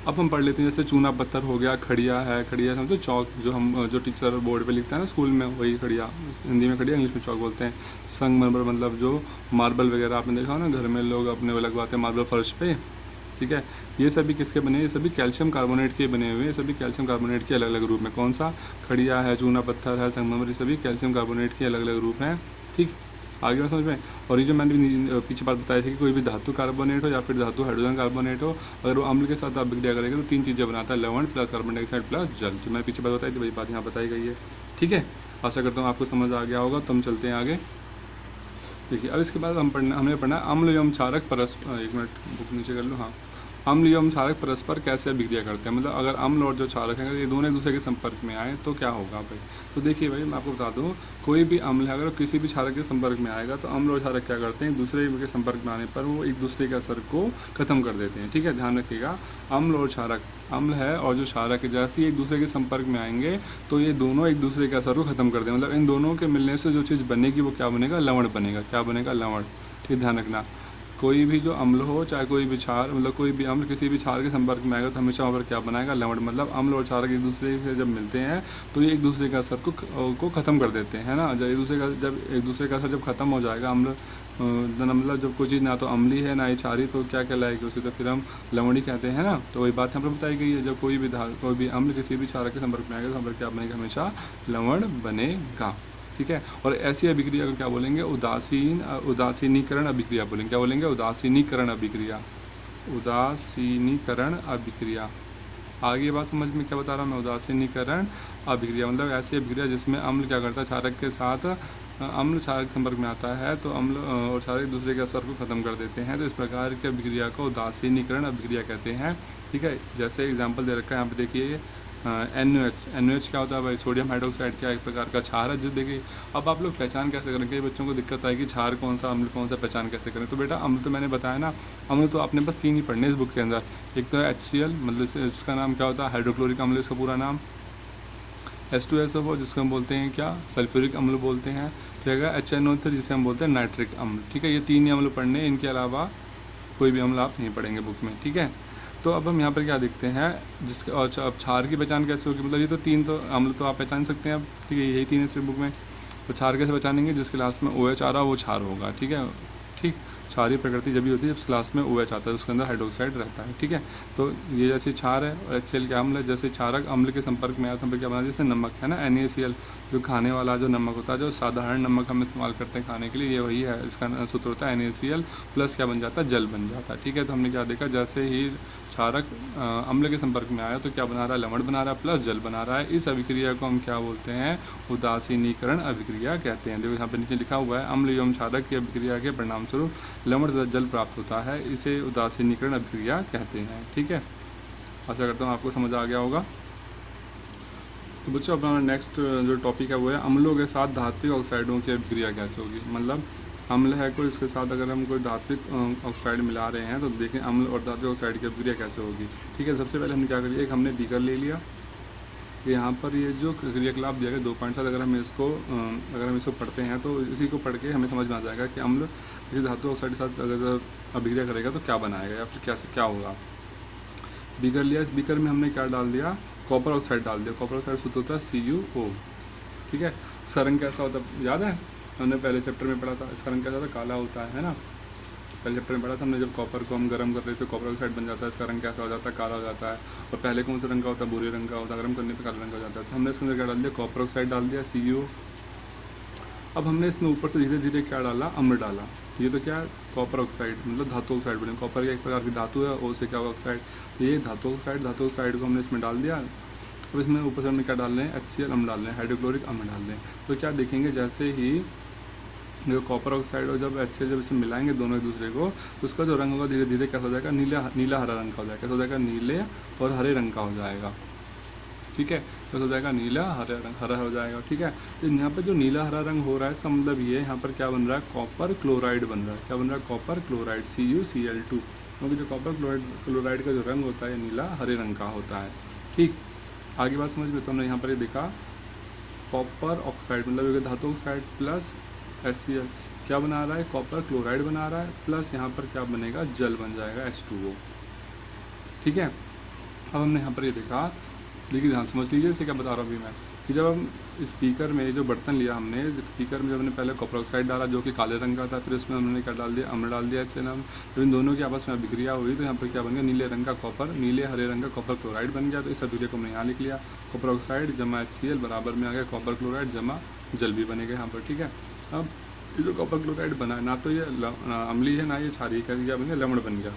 अब हम पढ़ लेते हैं, जैसे चूना पत्थर हो गया, खड़िया है, खड़िया समझो चौक, जो टीचर बोर्ड पे लिखता है ना स्कूल में, वही खड़िया, हिंदी में खड़िया, इंग्लिश में चौक बोलते हैं। संगमरमर मतलब जो मार्बल वगैरह आपने देखा हो ना, घर में लोग अपने वो लगवाते हैं मार्बल फर्श पे, ठीक है। ये सभी किसके बने, ये सभी कैल्शियम कार्बोनेट के बने हुए हैं, सभी कैल्शियम कार्बोनेट के अलग अलग रूप में। कौन सा, खड़िया है, चूना पत्थर है, संगमरमर, ये सभी कैल्शियम कार्बोनेट के अलग अलग रूप हैं, ठीक। आगे समझ में। और ये जो मैंने पीछे बात बताई थी कि कोई भी धातु कार्बोनेट हो या फिर धातु हाइड्रोजन कार्बोनेट हो, अगर वो अम्ल के साथ अभिक्रिया करेगा तो तीन चीज़ें बनाता है, लवण प्लस कार्बन डाइऑक्साइड प्लस जल। जो मैंने पीछे बात बताई थी वही बात यहाँ बताई गई है, ठीक है। आशा करता हूँ आपको समझ आ गया होगा। तो हम चलते हैं आगे। देखिए, अब इसके बाद हमने पढ़ना अम्ल एवं क्षारक परस्पर, एक मिनट बुक नीचे कर लो, हाँ। अम्ल एवं क्षारक परस्पर कैसे अभिक्रिया करते हैं, मतलब अगर अम्ल और जो क्षारक है ये दोनों एक दूसरे के संपर्क में आए तो क्या होगा भाई। तो देखिए भाई, मैं आपको बता दूं, कोई भी अम्ल है अगर किसी भी क्षारक के संपर्क में आएगा तो अम्ल और क्षारक क्या करते हैं, एक दूसरे के संपर्क में आने पर वो एक दूसरे के असर को खत्म कर देते हैं, ठीक है। ध्यान रखिएगा, अम्ल और क्षारक, अम्ल है और जो क्षारक है, जैसे ही एक दूसरे के संपर्क में आएंगे तो ये दोनों एक दूसरे के असर को खत्म कर देंगे। मतलब इन दोनों के मिलने से जो चीज़ बनेगी वो क्या बनेगा, लवण बनेगा। क्या बनेगा, लवण, ठीक। ध्यान रखना, कोई भी जो अम्ल हो, चाहे कोई भी क्षार, मतलब कोई भी अम्ल किसी भी क्षार के संपर्क में आएगा तो हमेशा वहाँ पर क्या बनाएगा, लवण। मतलब अम्ल और क्षारक एक दूसरे से जब मिलते हैं तो ये एक दूसरे के असर को ख़त्म कर देते हैं, है ना। जब एक दूसरे का असर जब खत्म हो जाएगा, अम्ल मतलब जब कोई चीज़ ना तो अम्ली है ना ही क्षारी, तो क्या कहलाएगी उसे, तो फिर हम लवणी कहते हैं ना। तो वही बात यहाँ पर बताई गई है, जब कोई भी अम्ल किसी भी क्षारक के संपर्क में आएगा तो वहाँ पर क्या बनेगा, हमेशा लवण बनेगा, ठीक है। और ऐसी अभिक्रिया को क्या बोलेंगे, उदासीनीकरण अभिक्रिया बोलेंगे। क्या बोलेंगे, उदासीनीकरण अभिक्रिया, उदासीनीकरण अभिक्रिया। आगे बात समझ में क्या बता रहा हूँ मैं, उदासीनीकरण अभिक्रिया मतलब ऐसी अभिक्रिया जिसमें अम्ल क्या करता है, क्षारक के साथ, अम्ल क्षारक संपर्क में आता है तो अम्ल और क्षारक एक दूसरे के असर को खत्म कर देते हैं। तो इस प्रकार की अभिक्रिया को उदासीनीकरण अभिक्रिया कहते हैं, ठीक है। जैसे एग्जाम्पल दे रखा है यहाँ पे देखिए, NaOH क्या होता है भाई, सोडियम हाइड्रोक्साइड, क्या एक प्रकार का क्षार है। जो देखिए अब आप लोग पहचान कैसे करें, कई बच्चों को दिक्कत आई कि क्षार कौन सा, अम्ल कौन सा, पहचान कैसे करें। तो बेटा अम्ल तो मैंने बताया ना, अम्ल तो आपने बस 3 ही पढ़ने इस बुक के अंदर। एक तो है HCl, मतलब इसका नाम क्या होता है, हाइड्रोक्लोरिक अम्ल इसका पूरा नाम। H2SO4 जिसको हम बोलते हैं क्या, सल्फ्यूरिक अम्ल बोलते हैं। ठीक है, HNO3 जिसे हम बोलते हैं नाइट्रिक अम्ल। ठीक है, ये 3 ही अम्ल पढ़ने, इनके अलावा कोई भी अम्ल आप नहीं पढ़ेंगे बुक में। ठीक है, तो अब हम यहाँ पर क्या देखते हैं, जिसके और अब क्षार की पहचान कैसे होगी, मतलब ये तो 3 तो अम्ल तो आप पहचान सकते हैं अब। ठीक है, यही 3 है सिर्फ बुक में। तो क्षार कैसे पहचानेंगे, जिसके लास्ट में OH आ रहा वो क्षार होगा। ठीक है, ठीक, क्षारीय प्रकृति जब भी होती है जब लास्ट में OH आता है, उसके अंदर हाइड्रोक्साइड रहता है। ठीक है, तो ये जैसे क्षार है और HCl क्या अम्ल है, जैसे क्षारक अम्ल के संपर्क में आया तो हम क्या बना, जैसे नमक है ना NaCl, जो खाने वाला जो नमक होता है, जो साधारण नमक हम इस्तेमाल करते हैं खाने के लिए, ये वही है, इसका सूत्र होता है NaCl प्लस क्या बन जाता है, जल बन जाता है। ठीक है, तो हमने क्या देखा, जैसे ही क्षारक अम्ल के संपर्क में आया तो क्या बना रहा है, लवण बना रहा है प्लस जल बना रहा है। इस अभिक्रिया को हम क्या बोलते हैं, उदासीनीकरण अभिक्रिया कहते हैं। देखो यहाँ पर नीचे लिखा हुआ है, अम्ल एवं क्षारक की अभिक्रिया के परिणाम स्वरूप लवण तथा जल प्राप्त होता है, इसे उदासीनीकरण अभिक्रिया कहते हैं। ठीक है, आशा करता हूँ आपको समझ आ गया होगा। तो बच्चों अपना नेक्स्ट जो टॉपिक है वो है अम्लों के साथ धात्विक ऑक्साइडों की अभिक्रिया कैसे होगी। मतलब अम्ल है कोई, इसके साथ अगर हम कोई धात्विक ऑक्साइड मिला रहे हैं तो देखें अम्ल और धात्विक ऑक्साइड की अभिक्रिया कैसे होगी। ठीक है, सबसे पहले हमने क्या करिए, एक हमने बीकर ले लिया, यहाँ पर ये जो क्रियाकलाप दिया गया 2.7, अगर हम इसको पढ़ते हैं तो इसी को पढ़ के हमें समझ में आ जाएगा कि अम्ल किसी धातु ऑक्साइड के साथ अगर अभिक्रिया करेगा तो क्या बनाएगा या फिर क्या होगा। बीकर लिया, इस बीकर में हमने क्या डाल दिया, कॉपर ऑक्साइड डाल दिया। कॉपर ऑक्साइड सूत्र होता है CuO। ठीक है, इसका रंग कैसा होता है याद है, हमने पहले चैप्टर में पढ़ा था, इसका रंग कैसा था, काला होता है ना। पहले चैप्टर में पढ़ा था हमने, जब कॉपर को हम गर्म कर रहे थे कॉपर ऑक्साइड बन जाता है, इसका रंग कैसा हो जाता है, काला हो जाता है। और पहले कौन सा रंग का होता है, भूरे रंग का होता है, गर्म करने पर काला रंग हो जाता है। तो हमने इसके अंदर क्या डाल दिया, कॉपर ऑक्साइड डाल दिया CuO। अब हमने इसमें ऊपर से धीरे धीरे क्या डाला, अम्ल डाला। ये तो क्या है, कॉपर ऑक्साइड, मतलब धातु ऑक्साइड बने, कॉपर एक प्रकार की धातु है, O से क्या होगा ऑक्साइड, तो ये धातु ऑक्साइड को हमने इसमें डाल दिया। अब इसमें ऊपर से हमने क्या डाल रहे हैं, HCl अम्ल डाल रहे हैं, हाइड्रोक्लोरिक अम्ल डाल रहे हैं। तो क्या देखेंगे, जैसे ही जो कॉपर ऑक्साइड और जब HCl जब इसमें मिलाएंगे दोनों एक दूसरे को, तो उसका जो रंग होगा धीरे धीरे कैसा हो जाएगा, नीला हरा रंग का हो जाएगा। कैसा हो जाएगा, नीले और हरे रंग का हो जाएगा। ठीक है, तो हो जाएगा नीला हरा हो जाएगा। ठीक है, तो यहाँ पर जो नीला हरा रंग हो रहा है इसका मतलब ये यहाँ पर क्या बन रहा है, कॉपर क्लोराइड बन रहा है। क्या बन रहा है, कॉपर क्लोराइड CuCl2। क्योंकि जो कॉपर क्लोराइड का जो रंग होता है नीला हरे रंग का होता है। ठीक, आगे बात समझ में, तो हमने यहाँ पर ये देखा कॉपर ऑक्साइड मतलब एक धातु ऑक्साइड प्लस HCl क्या बना रहा है, कॉपर क्लोराइड बना रहा है, प्लस यहाँ पर क्या बनेगा, जल बन जाएगा H2O। ठीक है, अब हमने यहाँ पर ये देखा, देखिए ध्यान समझ लीजिए इसे क्या बता रहा हूँ अभी मैं, कि जब हम इस स्पीकर में जो बर्तन लिया हमने, स्पीकर में जब हमने पहले कॉपर ऑक्साइड डाला जो कि काले रंग का था, फिर इसमें हमने क्या डाल दिया, अम्ल डाल दिया HCl। जब इन दोनों की आपस में अभिक्रिया हुई तो यहाँ पर क्या बन गया, नीले हरे रंग का कॉपर क्लोराइड बन गया। तो इस अभिक्रिया को हमने यहाँ लिख लिया, कॉपर ऑक्साइड जमा HCl बराबर में आ गया कॉपर क्लोराइड जमा जल भी बनेगा यहाँ पर। ठीक है, अब ये जो कॉपर क्लोराइड बना है ना तो ये अम्लीय है ना ये क्षारीय, क्या बन गया, लवण बन गया।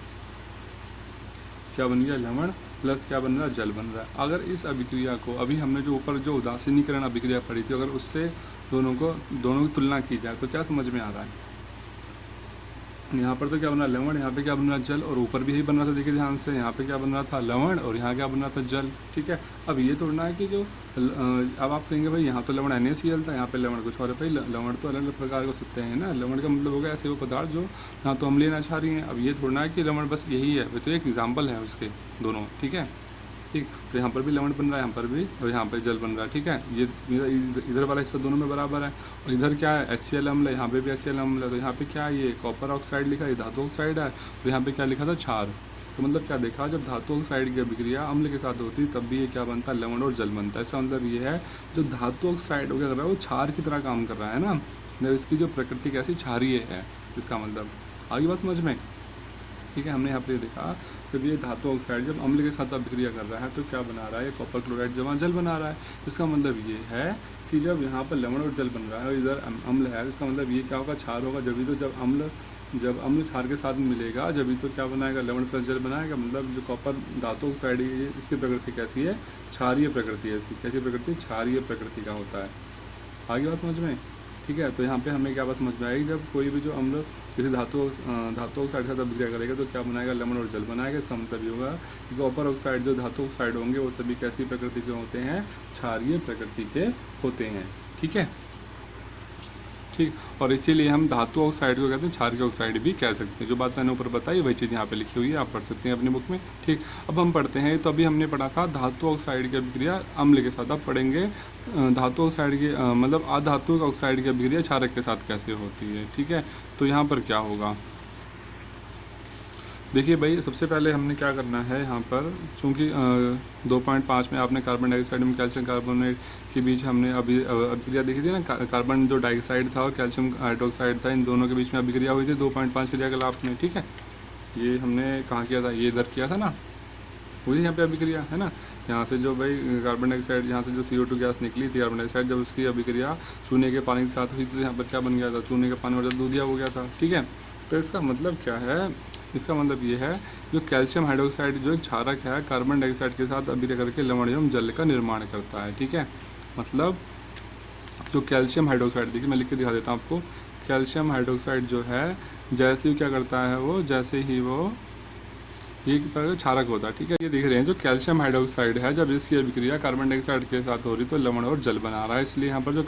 क्या बन गया, लवण प्लस क्या बन रहा है, जल बन रहा है। अगर इस अभिक्रिया को अभी हमने जो ऊपर जो उदासीनीकरण अभिक्रिया पढ़ी थी, अगर उससे दोनों की तुलना की जाए तो क्या समझ में आ रहा है, यहाँ पर तो क्या बन रहा है, लवण, यहाँ पे क्या बन रहा है, जल, और ऊपर भी यही बन रहा था। देखिए ध्यान से, यहाँ पे क्या बन रहा था, लवण, और यहाँ क्या बन रहा था, जल। ठीक है, अब ये तोड़ना है कि जो अब आप कहेंगे भाई यहाँ तो लवण NaCl था, यहाँ पे लवण कुछ और है। भाई लवण तो अलग अलग प्रकार के हो सकते हैं ना, लवण का मतलब होगा ऐसे वो पदार्थ जो ना तो अम्लीय ना क्षारीय हैं। अब ये थोड़ना है कि लवण बस यही है, तो एक एग्जाम्पल है उसके दोनों। ठीक है, ठीक, तो यहाँ पर भी लवण बन रहा है, यहाँ पर भी, और यहाँ पर जल बन रहा है। ठीक है, ये इधर वाला हिस्सा दोनों में बराबर है, और इधर क्या है, HCl अम्ल है, यहाँ पे भी HCl अम्ल है। तो यहाँ पे क्या है, ये कॉपर ऑक्साइड लिखा है, ये धातु ऑक्साइड है, और यहाँ पे क्या लिखा था, क्षार। तो मतलब क्या देखा, जब धातु ऑक्साइड की अभिक्रिया अम्ल के साथ होती है तब भी ये क्या बनता है, लवण और जल बनता है। इसका मतलब ये है जो धातु ऑक्साइड हो क्या कर रहा है, वो क्षार की तरह काम कर रहा है ना, जब इसकी जो प्रकृति कैसी क्षारीय है, इसका मतलब आगे बात समझ में। ठीक है, हमने यहाँ पे देखा जब ये धातु ऑक्साइड जब अम्ल के साथ अभिक्रिया कर रहा है तो क्या बना रहा है, कॉपर क्लोराइड जमा जल बना रहा है। इसका मतलब ये है कि जब यहाँ पर लवण और जल बन रहा है और इधर अम्ल है, इसका मतलब ये क्या होगा, क्षार होगा। जब अम्ल क्षार के साथ मिलेगा जब तो क्या बनाएगा, लवण प्लस जल बनाएगा। मतलब जो कॉपर धातु ऑक्साइड है इसकी प्रकृति कैसी है, क्षारीय प्रकृति है। इसकी कैसी प्रकृति, क्षारीय प्रकृति का होता है। आगे बात समझ में। ठीक है। तो यहाँ पे हमें क्या बात समझ में आएगी, जब कोई भी जो अम्ल किसी धातु ऑक्साइड के साथ अभिक्रिया करेगा तो क्या बनाएगा, लवण और जल बनाएगा। इसका मतलब ये होगा कि कॉपर ऑक्साइड जो धातु ऑक्साइड होंगे वो सभी कैसी प्रकृति के होते हैं, क्षारीय प्रकृति के होते हैं। ठीक है, ठीक। और इसीलिए हम धातु ऑक्साइड को कहते हैं क्षारीय ऑक्साइड भी कह सकते हैं। जो बात मैंने ऊपर बताई वही चीज़ यहाँ पे लिखी हुई है, आप पढ़ सकते हैं अपनी बुक में। ठीक, अब हम पढ़ते हैं। तो अभी हमने पढ़ा था धातु ऑक्साइड की अभिक्रिया अम्ल के साथ। अब पढ़ेंगे धातु ऑक्साइड की मतलब अधातु ऑक्साइड की अभिक्रिया क्षारक के साथ कैसे होती है। ठीक है, तो यहाँ पर क्या होगा, देखिए भाई, सबसे पहले हमने क्या करना है यहाँ पर, चूँकि 2.5 में आपने कार्बन डाइऑक्साइड में कैल्शियम कार्बोनेट के बीच हमने अभिक्रिया देखी थी ना, कार्बन जो डाइऑक्साइड था और कैल्शियम हाइड्रोक्साइड था, इन दोनों के बीच में अभिक्रिया हुई थी 2.5 क्रियाकलाप में। ठीक है, ये हमने कहाँ किया था, ये इधर किया था ना, वही यहाँ पे अभिक्रिया है ना। यहाँ से जो भाई कार्बन डाइऑक्साइड, यहाँ से जो CO2 गैस निकली थी कार्बन डाइऑक्साइड, जब उसकी अभिक्रिया चूने के पानी के साथ हुई तो यहाँ पर क्या बन गया था, चूने का पानी और दूधिया हो गया था। ठीक है, तो इसका मतलब क्या है, इसका मतलब ये है जो कैल्शियम हाइड्रोक्साइड जो एक क्षारक है कार्बन डाइऑक्साइड के साथ अभिक्रिया करके लवण एवं जल का निर्माण करता है। ठीक है, मतलब जो कैल्शियम हाइड्रोक्साइड, देखिए मैं लिख के दिखा देता हूँ आपको। कैल्शियम हाइड्रोक्साइड जो है जैसे ही क्या करता है वो, जैसे ही वो ये क्षारक होता है। ठीक है, ये देख रहे हैं जो कैल्शियम हाइड्रोक्साइड है, जब इसकी अभिक्रिया कार्बन डाइऑक्साइड के साथ हो रही तो लवण और जल बना रहा है। इसलिए यहाँ पर जो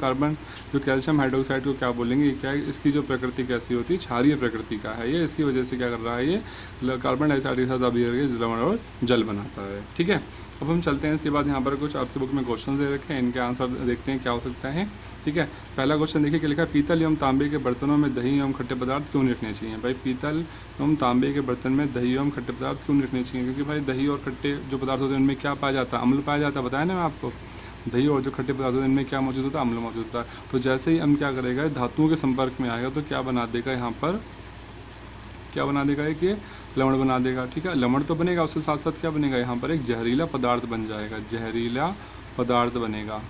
कैल्शियम हाइड्रोक्साइड को क्या बोलेंगे, क्या है, इसकी जो प्रकृति कैसी होती है, क्षारीय प्रकृति का है ये। इसकी वजह से क्या कर रहा है, ये कार्बन डाइऑक्साइड के साथ अभिक्रिया लवण और जल बनाता है। ठीक है, अब हम चलते हैं। इसके बाद यहाँ पर कुछ आपकी बुक में क्वेश्चन दे रखे हैं, इनके आंसर देखते हैं क्या हो सकता है। ठीक है, पहला क्वेश्चन देखिए क्या लिखा है, पीतल एवं तांबे के बर्तनों में दही एवं खट्टे पदार्थ क्यों नहीं रखने चाहिए। भाई पीतल एवं तांबे के बर्तन में दही एवं खट्टे पदार्थ क्यों नहीं रखने चाहिए, क्योंकि भाई दही और खट्टे जो पदार्थ होते हैं उनमें क्या पाया जाता है, अम्ल पाया जाता है। बताया ना मैं आपको, दही और जो खट्टे पदार्थ होते हैं इनमें क्या मौजूद होता है, अम्ल मौजूद होता है। तो जैसे ही हम क्या करेगा, धातुओं के संपर्क में आएगा तो क्या बना देगा, यहाँ पर क्या बना देगा, एक ये लवण बना देगा। ठीक है, लवण तो बनेगा, उसके साथ साथ क्या बनेगा, यहाँ पर एक जहरीला पदार्थ बन जाएगा, जहरीला पदार्थ बनेगा।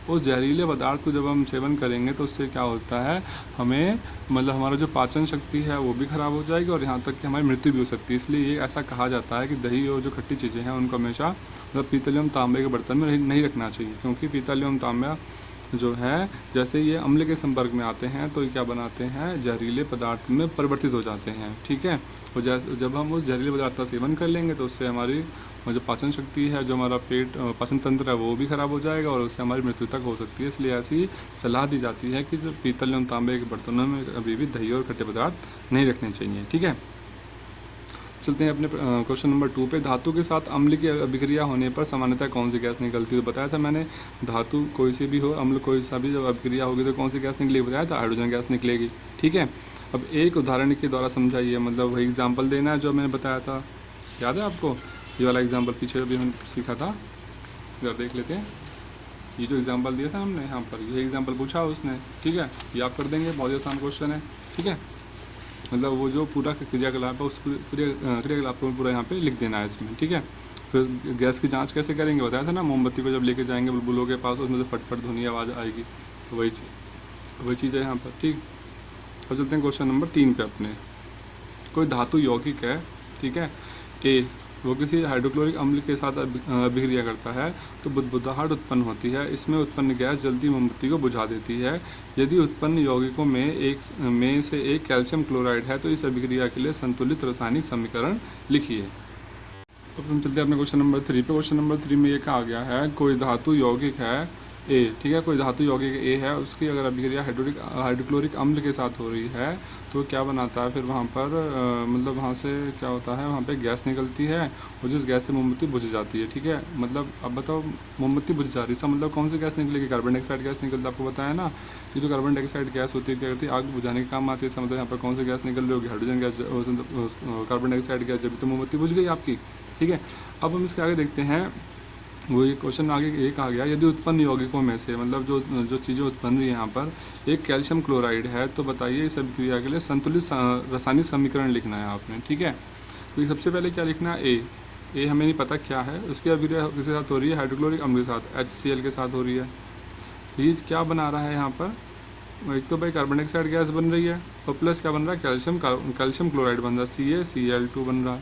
उस जहरीले पदार्थ को जब हम सेवन करेंगे तो उससे क्या होता है, हमें मतलब हमारा जो पाचन शक्ति है वो भी खराब हो जाएगी और यहाँ तक कि हमारी मृत्यु भी हो सकती है। इसलिए ये ऐसा कहा जाता है कि दही और जो खट्टी चीज़ें हैं उनको हमेशा मतलब पीतल एवं तांबे के बर्तन में नहीं रखना चाहिए, क्योंकि पीतल एवं तांबा जो है जैसे ये अम्ल के संपर्क में आते हैं तो ये क्या बनाते हैं, जहरीले पदार्थ में परिवर्तित हो जाते हैं। ठीक है, और जैसे जब हम उस जहरीले पदार्थ का सेवन कर लेंगे तो उससे हमारी जो पाचन शक्ति है, जो हमारा पेट पाचन तंत्र है वो भी खराब हो जाएगा और उससे हमारी मृत्यु तक हो सकती है। इसलिए ऐसी सलाह दी जाती है कि जो पीतल एवं तांबे के बर्तनों में अभी भी दही और खट्टे पदार्थ नहीं रखने चाहिए। ठीक है, चलते हैं अपने क्वेश्चन नंबर 2 पे। धातु के साथ अम्ल की अभिक्रिया होने पर सामान्यतः कौन सी गैस निकलती है। तो बताया था मैंने, धातु कोई सी भी हो, अम्ल कोई सा भी, जब अभिक्रिया होगी तो कौन सी गैस निकलेगी, बताया था हाइड्रोजन गैस निकलेगी। ठीक है, अब एक उदाहरण के द्वारा समझाइए, मतलब वही एग्जाम्पल देना है जो मैंने बताया था, याद है आपको, ये वाला एग्जाम्पल पीछे अभी हमने सीखा था, इधर देख लेते हैं। ये जो एग्जाम्पल दिया था हमने यहाँ पर, ये एग्जाम्पल पूछा उसने। ठीक है, ये आप कर देंगे, बहुत आसान क्वेश्चन है। ठीक है, मतलब वो जो पूरा क्रियाकलाप है उस क्रियाकलाप को पूरा यहाँ पे लिख देना है इसमें। ठीक है, फिर गैस की जांच कैसे करेंगे, बताया था ना, मोमबत्ती को जब लेके जाएंगे बुलबुलों के पास, उसमें से फटफट ध्वनि आवाज़ आएगी, तो वही चीज़ है यहाँ पर। ठीक, अब चलते हैं क्वेश्चन नंबर 3 पे अपने। कोई धातु यौगिक है, ठीक है, ए, वो किसी हाइड्रोक्लोरिक अम्ल के साथ अभिक्रिया करता है तो बुदबुदाहट उत्पन्न होती है। इसमें उत्पन्न गैस जल्दी मोमबत्ती को बुझा देती है। यदि उत्पन्न यौगिकों में से एक कैल्शियम क्लोराइड है तो इस अभिक्रिया के लिए संतुलित रासायनिक समीकरण लिखिए। अब हम चलते हैं अपने क्वेश्चन नंबर 3 पे। क्वेश्चन नंबर 3 में ये कहा गया है, कोई धातु यौगिक है ए, ठीक है, कोई धातु यौगिक ए है, उसकी अगर अभिक्रिया हाइड्रोक्लोरिक अम्ल के साथ हो रही है तो क्या बनाता है, फिर वहाँ पर मतलब वहाँ से क्या होता है, वहाँ पे गैस निकलती है और जिस गैस से मोमबत्ती बुझ जाती है। ठीक है, मतलब अब बताओ, मोमबत्ती बुझ जा रही है, इसका मतलब कौन सी गैस निकलेगी, कार्बन डाइऑक्साइड गैस निकलती है। आपको बताया ना, ये जो कार्बन डाइऑक्साइड गैस होती है क्या करती है, आग बुझाने के काम आती है। इसका मतलब यहाँ पर कौन सी गैस निकल रही होगी, hydrogen gas, carbon dioxide gas, जब तो मोमबत्ती बुझ गई आपकी। ठीक है, अब हम इसके आगे देखते हैं, वो ये क्वेश्चन आगे ये कहा गया, यदि उत्पन्न यौगिकों में से मतलब जो चीज़ें उत्पन्न हुई यहाँ पर एक कैल्शियम क्लोराइड है तो बताइए इस अभिक्रिया के लिए संतुलित रासायनिक समीकरण लिखना है आपने। ठीक है, तो सबसे पहले क्या लिखना है, ए हमें नहीं पता क्या है, उसकी अभिक्रिया किसके साथ हो रही है, हाइड्रोक्लोरिक अम्ल के साथ, HCl के साथ हो रही है। तो ये क्या बना रहा है यहाँ पर, एक तो भाई कार्बन डाइऑक्साइड गैस बन रही है और प्लस क्या बन रहा है, कैल्शियम क्लोराइड बन रहा है, CaCl2 बन रहा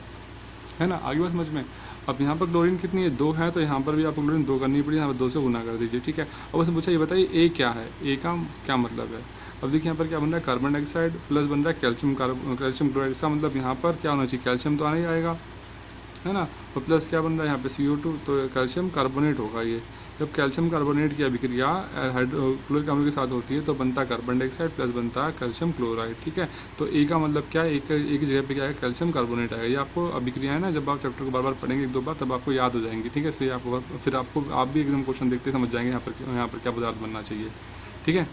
है ना। आगे बात समझ में। अब यहाँ पर क्लोरीन कितनी है, 2 है, तो यहाँ पर भी आपको क्लोरीन 2 करनी पड़ी, यहाँ पर 2 से गुना कर दीजिए। ठीक है, अब उसने पूछा ये बताइए ए क्या है, ए का क्या मतलब है। अब देखिए यहाँ पर क्या बन रहा है, कार्बन डाइऑक्साइड प्लस बन रहा है कैल्शियम कैल्शियम क्लोराइड। इसका मतलब यहाँ पर क्या होना चाहिए, कैल्शियम तो आना ही आएगा, है ना। और प्लस क्या बन रहा है यहाँ पे CO2, तो कैल्शियम कार्बोनेट होगा ये। जब कैल्शियम कार्बोनेट की अभिक्रिया हाइड्रोक्लोरिक अम्ल के साथ होती है तो बनता है कार्बन डाइऑक्साइड प्लस बनता है कैल्शियम क्लोराइड, ठीक है। तो ए का मतलब क्या है, एक जगह पे क्या है, कैल्शियम कार्बोनेट आएगा। ये आपको अभिक्रिया है ना, जब आप चैप्टर को बार बार पढ़ेंगे एक दो बार तब आपको याद हो जाएंगी, ठीक है। इसलिए आपको फिर आप भी एकदम क्वेश्चन देखते समझ जाएंगे यहाँ पर क्या पदार्थ बनना चाहिए, ठीक है।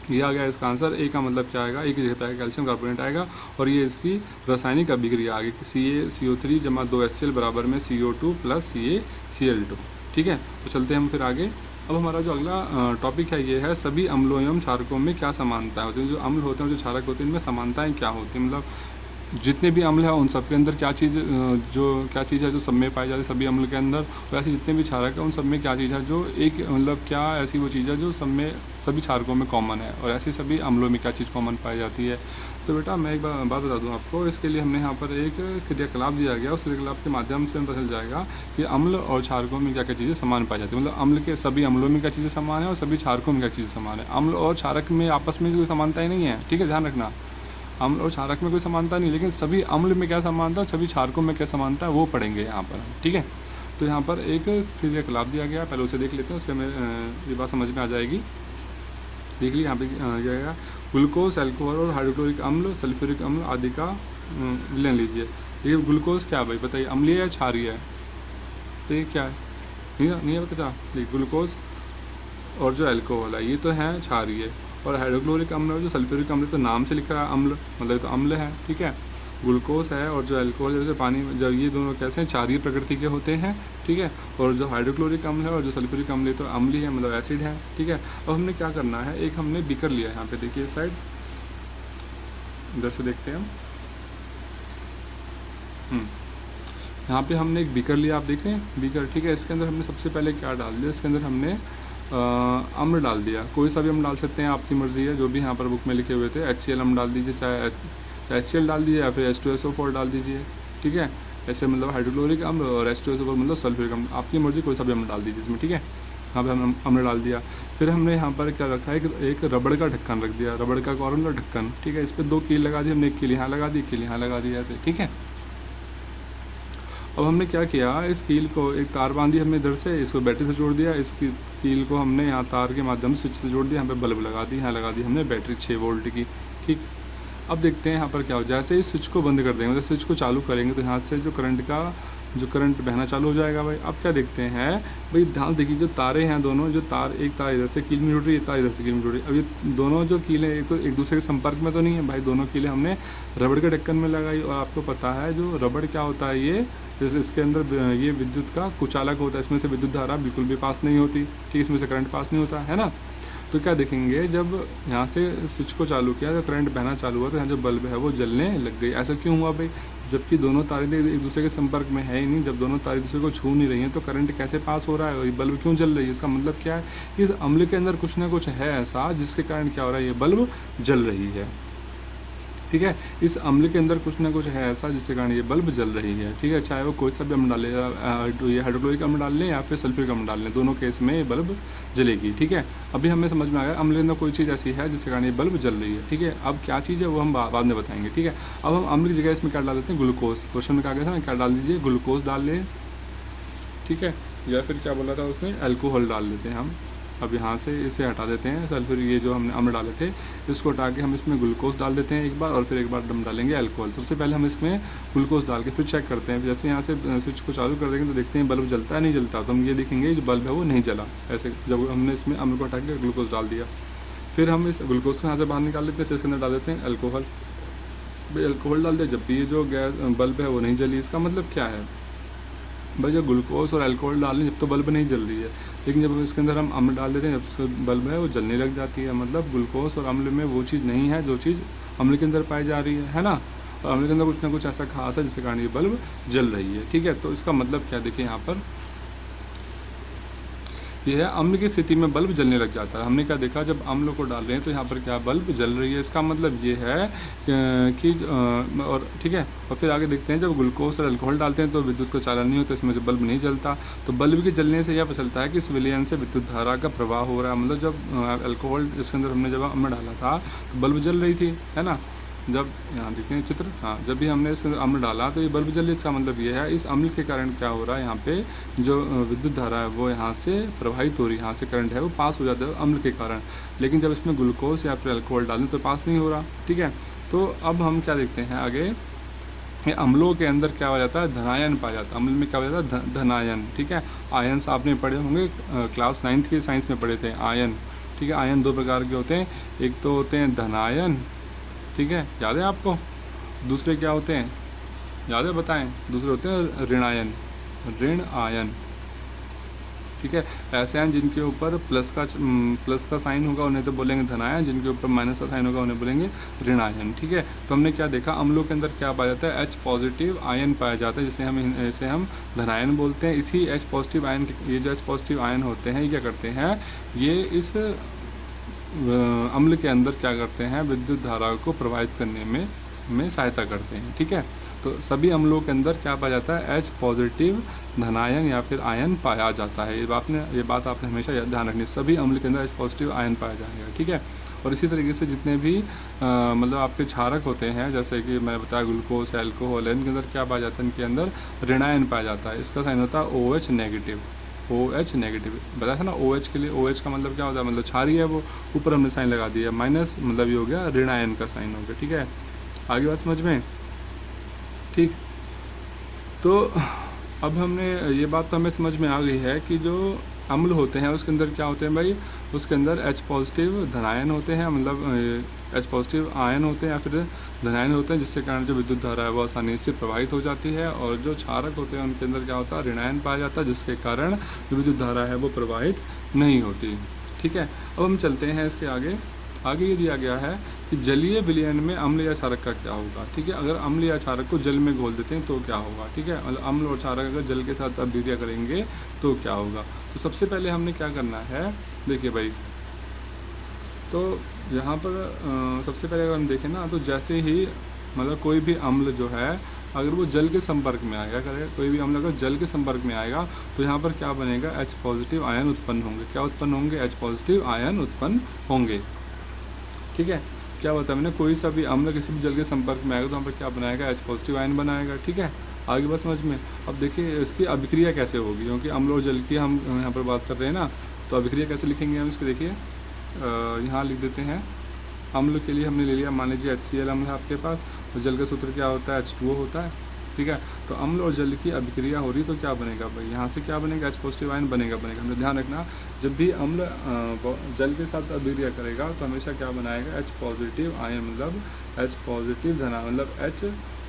ये आ गया इसका आंसर। ए का मतलब क्या आएगा, एक जगह पे कैल्शियम कार्बोनेट आएगा और ये इसकी रासायनिक अभिक्रिया आ गई कि CaCO3 जमा 2HCl बराबर में CO2 प्लस CaCl2, ठीक है। तो चलते हैं हम फिर आगे। अब हमारा जो अगला टॉपिक है ये है सभी अम्लों एवं क्षारकों में क्या समानता होती है। जो अम्ल होते हैं जो क्षारक होते हैं इनमें समानताएं क्या होती हैं, मतलब जितने भी अम्ल है उन सब के अंदर क्या चीज़ है जो सब में पाई जाती है सभी अम्ल के अंदर, और ऐसे जितने भी क्षारक है उन सब में क्या चीज़ है जो एक मतलब क्या ऐसी वो चीज़ है जो सब में सभी क्षारकों में कॉमन है, और ऐसी सभी अम्लों में क्या चीज़ कॉमन पाई जाती है। तो बेटा मैं एक बात बता दूं आपको, इसके लिए हमने यहाँ पर एक क्रियाकलाप दिया गया, उस क्रियाकलाप के माध्यम से पता चल जाएगा कि अम्ल और क्षारकों में क्या क्या चीज़ें समान पाई जाती है। मतलब अम्ल के सभी अम्लों में क्या चीज़ें समान है और सभी क्षारकों में क्या चीज़ें समान है। अम्ल और क्षारक में आपस में कोई समानता ही नहीं है, ठीक है, ध्यान रखना। अम्ल और क्षारक में कोई समानता नहीं, लेकिन सभी अम्ल में क्या समानता है, सभी क्षारकों में क्या समानता है वो पढ़ेंगे यहाँ पर, ठीक है। तो यहाँ पर एक क्रियाकलाप दिया गया, पहले उसे देख लेते हैं, उससे हमें ये बात समझ में आ जाएगी। देख लीजिए यहाँ पे क्या, ग्लूकोज, अल्कोहल और हाइड्रोक्लोरिक अम्ल, सल्फ्यूरिक अम्ल आदि का विलयन लीजिए। देखिए ग्लूकोज क्या भाई बताइए, अम्लीय या क्षारीय है, तो ये क्या है, नहीं है पता। देखिए ग्लूकोज और जो अल्कोहल है ये तो है क्षारीय, और हाइड्रोक्लोरिक अम्ल और जो सल्फ्यूरिक अम्ल तो नाम से लिख रहा है अम्ल, मतलब तो अम्ल है, ठीक है। ग्लूकोज है और जो अल्कोहल जैसे पानी, जब ये दोनों कैसे हैं, क्षारीय प्रकृति के होते हैं, ठीक है। और जो हाइड्रोक्लोरिक अम्ल है और जो सल्फ्यूरिक अम्ल है तो अम्लीय है, मतलब एसिड है, ठीक है। अब हमने क्या करना है, एक हमने बीकर लिया है, यहाँ पे देखिए इस साइड, इधर से देखते हैं हम। यहाँ पे हमने एक बीकर लिया, आप देखें बीकर, ठीक है। इसके अंदर हमने सबसे पहले क्या डाल दिया, इसके अंदर हमने अम्ल डाल दिया। कोई सा भी हम डाल सकते हैं, आपकी मर्ज़ी है, जो भी यहाँ पर बुक में लिखे हुए थे। HCl अम्ल डाल दीजिए, चाहे HCl डाल दीजिए या फिर H2SO4 डाल दीजिए, ठीक है। ऐसे मतलब हाइड्रोक्लोरिक अम्ल और H2SO4 मतलब सल्फ्यूरिक अम्ल, आपकी मर्ज़ी कोई सा भी अम्ल डाल दीजिए इसमें, ठीक है। यहाँ पे हम अम्ल डाल दिया। फिर हमने यहाँ पर क्या रखा है, एक रबड़ का ढक्कन रख दिया, रबड़ का कॉर्न और ढक्कन, ठीक है। इस पर 2 कील लगा दी हमने, एक कील यहाँ लगा दी, एक कील यहाँ लगा दी, ऐसे, ठीक है। अब हमने क्या किया, इस कील को एक तार बांधी हमने इधर से, इसको बैटरी से जोड़ दिया, इस कील को हमने यहाँ तार के माध्यम से स्विच से जोड़ दिया, यहाँ पे बल्ब लगा दी, यहाँ लगा दी हमने बैटरी 6 वोल्ट की, ठीक। अब देखते हैं यहाँ पर क्या हो, जैसे ही स्विच को बंद कर देंगे, मतलब स्विच को चालू करेंगे तो यहाँ से जो करंट बहना चालू हो जाएगा भाई। अब क्या देखते हैं भाई, ध्यान देखिए, जो तारे हैं दोनों, जो तार, एक तार इधर से कील में जुड़ रही है, तार इधर से कील में जुड़ रही है। अब ये दोनों जो कीलें एक तो एक दूसरे के संपर्क में तो नहीं है भाई, दोनों कीलें हमने रबड़ के ढक्कन में लगाई। और आपको पता है जो रबड़ क्या होता है, ये जैसे इसके अंदर ये विद्युत का कुचालक होता है, इसमें से विद्युत धारा बिल्कुल भी पास नहीं होती, ठीक, इसमें से करंट पास नहीं होता है ना। तो क्या देखेंगे, जब यहाँ से स्विच को चालू किया तो करंट बहना चालू हुआ, तो यहाँ जो बल्ब है वो जलने लग गई। ऐसा क्यों हुआ भाई, जबकि दोनों तारें एक दूसरे के संपर्क में है ही नहीं। जब दोनों तारें एक दूसरे को छू नहीं रही हैं तो करंट कैसे पास हो रहा है, और बल्ब क्यों जल रही है। इसका मतलब क्या है कि इस अम्ल के अंदर कुछ ना कुछ है ऐसा जिसके कारण क्या हो रहा है, ये बल्ब जल रही है, ठीक है। इस अम्ल के अंदर कुछ ना कुछ है ऐसा जिसके कारण ये बल्ब जल रही है, ठीक है। चाहे वो कोई सा भी अम्ल डाले, ये हाइड्रोक्लोरिक अम्ल डाल लें या फिर सल्फ्यूरिक अम्ल डाल लें, दोनों केस में ये बल्ब जलेगी, ठीक है। अभी हमें समझ में आ गया अम्ल के अंदर कोई चीज़ ऐसी है जिसके कारण ये बल्ब जल रही है, ठीक है। अब क्या चीज़ है वो हम बाद में बताएंगे, ठीक है। अब हम अम्ल की जगह इसमें क्या डाल देते हैं, ग्लूकोज। क्वेश्चन में कहा गया था ना, क्या डाल दीजिए, ग्लूकोज डाल लें, ठीक है। या फिर क्या बोला था उसने, अल्कोहल डाल लेते हैं हम। अब यहाँ से इसे हटा देते हैं, सल्फ्यूर, ये जो हमने अम्ल डाले थे इसको हटा के हम इसमें ग्लूकोज डाल देते हैं एक बार, और फिर एक बार हम डालेंगे अल्कोहल। सबसे पहले हम इसमें ग्लूकोज डाल के फिर चेक करते हैं। जैसे यहाँ से स्विच को चालू कर देंगे तो देखते हैं बल्ब जलता है नहीं जलता, तो हम ये देखेंगे जो बल्ब है वो नहीं जला। ऐसे जब हमने इसमें अम्ल को हटा के ग्लूकोज डाल दिया, फिर हम इस ग्लूकोज को यहाँ से बाहर निकाल लेते हैं, फिर इसके अंदर डाल देते हैं अल्कोहल। भाई अल्कोहल डाल दिया, जब भी ये जो गैस बल्ब है वो नहीं जली। इसका मतलब क्या है भाई, जब ग्लूकोज और अल्कोहल डालें जब तो बल्ब नहीं जल रही है, लेकिन जब इसके अंदर हम अम्ल डाल देते हैं जब बल्ब है वो जलने लग जाती है। मतलब ग्लूकोज और अम्ल में वो चीज़ नहीं है जो चीज़ अम्ल के अंदर पाई जा रही है ना। और अम्ल के अंदर कुछ ना कुछ ऐसा खास है जिसके कारण ये बल्ब जल रही है, ठीक है। तो इसका मतलब क्या देखिए यहाँ पर, ये है अम्ल की स्थिति में बल्ब जलने लग जाता है। हमने क्या देखा, जब अम्ल को डाल रहे हैं तो यहाँ पर क्या बल्ब जल रही है, इसका मतलब ये है कि और ठीक है। और फिर आगे देखते हैं, जब ग्लूकोज और अल्कोहल डालते हैं तो विद्युत का चालन नहीं होता, इसमें से बल्ब नहीं जलता। तो बल्ब के जलने से यह पता चलता है कि इस विलयन से विद्युत धारा का प्रवाह हो रहा है। मतलब जब अल्कोहल इसके अंदर हमने जब अम्ल डाला था तो बल्ब जल रही थी, है ना। जब यहाँ देखते हैं चित्र, हाँ, जब भी हमने इसके अंदर अम्ल डाला तो ये बल्ब जल रही, इसका मतलब ये है इस अम्ल के कारण क्या हो रहा है, यहाँ पे जो विद्युत धारा है वो यहाँ से प्रवाहित हो रही है, यहाँ से करंट है वो पास हो जाता है अम्ल के कारण। लेकिन जब इसमें ग्लूकोज या फिर अल्कोहल डालें तो पास नहीं हो रहा, ठीक है। तो अब हम क्या देखते हैं आगे, अम्लों के अंदर क्या हो जाता है, धनायन पाया जाता है। अम्ल में क्या हो जाता है, धनायन, ठीक है। आयन आपने पढ़े होंगे, क्लास 9th के साइंस में पढ़े थे आयन, ठीक है। आयन दो प्रकार के होते हैं, एक तो होते हैं धनायन, ठीक है, याद है आपको। दूसरे क्या होते हैं, याद है, बताएं। दूसरे होते हैं ऋणायन, ऋण आयन, ठीक है। ऐसे आयन जिनके ऊपर प्लस का साइन होगा उन्हें तो बोलेंगे धनायन, जिनके ऊपर माइनस का साइन होगा उन्हें बोलेंगे ऋणायन, ठीक है। तो हमने क्या देखा, अम्लों के अंदर क्या पाया जाता है, H पॉजिटिव आयन पाया जाता है, जिसे हम धनायन बोलते हैं। इसी H पॉजिटिव आयन, ये जो H पॉजिटिव आयन होते हैं ये क्या करते हैं, ये इस अम्ल के अंदर क्या करते हैं, विद्युत धारा को प्रवाहित करने में सहायता करते हैं, ठीक है। तो सभी अम्लों के अंदर क्या पाया जाता है, H पॉजिटिव धनायन या फिर आयन पाया जाता है। ये बात आपने हमेशा ध्यान रखनी, सभी अम्ल के अंदर H पॉजिटिव आयन पाया जाएगा, ठीक है। और इसी तरीके से जितने भी मतलब आपके क्षारक होते हैं, जैसे कि मैंने बताया ग्लूकोज, अल्कोहल, इनके अंदर क्या पाया जाता है, इनके अंदर ऋणायन पाया जाता है। इसका साइन होता है OH नेगेटिव, OH नेगेटिव, बताया था ना। OH के लिए, OH का मतलब क्या होता है, मतलब क्षारीय है वो, ऊपर हमने साइन लगा दिया, माइनस मतलब ये हो गया ऋणायन का साइन हो गया, ठीक है। आगे बात समझ में, ठीक। तो अब हमने ये बात तो हमें समझ में आ गई है कि जो अम्ल होते हैं उसके अंदर क्या होते हैं भाई, उसके अंदर H पॉजिटिव धनायन होते हैं, मतलब H पॉजिटिव आयन होते हैं या फिर धनायन होते हैं, जिसके कारण जो विद्युत धारा है वो आसानी से प्रवाहित हो जाती है। और जो क्षारक होते हैं उनके अंदर क्या होता है, ऋणायन पाया जाता है, जिसके कारण जो विद्युत धारा है वो प्रवाहित नहीं होती, ठीक है। अब हम चलते हैं इसके आगे ये दिया गया है कि जलीय विलयन में अम्ल या क्षारक का क्या होगा, ठीक है। अगर अम्ल या क्षारक को जल में घोल देते हैं तो क्या होगा, ठीक है। मतलब अम्ल और क्षारक अगर जल के साथ अभिक्रिया करेंगे तो क्या होगा। तो सबसे पहले हमने क्या करना है, देखिए भाई, तो यहाँ पर सबसे पहले अगर हम देखें ना, तो जैसे ही मतलब कोई भी अम्ल जो है अगर वो जल के संपर्क में आएगा, कोई भी अम्ल अगर जल के संपर्क में आएगा तो यहाँ पर क्या बनेगा, H पॉजिटिव आयन उत्पन्न होंगे। क्या उत्पन्न होंगे, H पॉजिटिव आयन उत्पन्न होंगे, ठीक है। क्या बताया मैंने, कोई सा भी अम्ल किसी भी जल के संपर्क में आएगा तो यहाँ पर क्या बनाएगा, H पॉजिटिव आयन बनाएगा, ठीक है। आगे बस समझ में। अब देखिए इसकी अभिक्रिया कैसे होगी, क्योंकि अम्ल और जल की हम यहाँ पर बात कर रहे हैं ना, तो अभिक्रिया कैसे लिखेंगे हम इसको, देखिए यहाँ लिख देते हैं। अम्ल के लिए हमने ले लिया, मान लीजिए HCl अम्ल है आपके पास, और जल का सूत्र क्या होता है, H2O होता है, ठीक है। तो अम्ल और जल की अभिक्रिया हो रही तो क्या बनेगा भाई, यहाँ से क्या बनेगा, H पॉजिटिव आयन बनेगा। हमने ध्यान रखना, जब भी अम्ल जल के साथ अभिक्रिया करेगा तो हमेशा क्या बनाएगा, H पॉजिटिव आयन, मतलब H पॉजिटिव मतलब H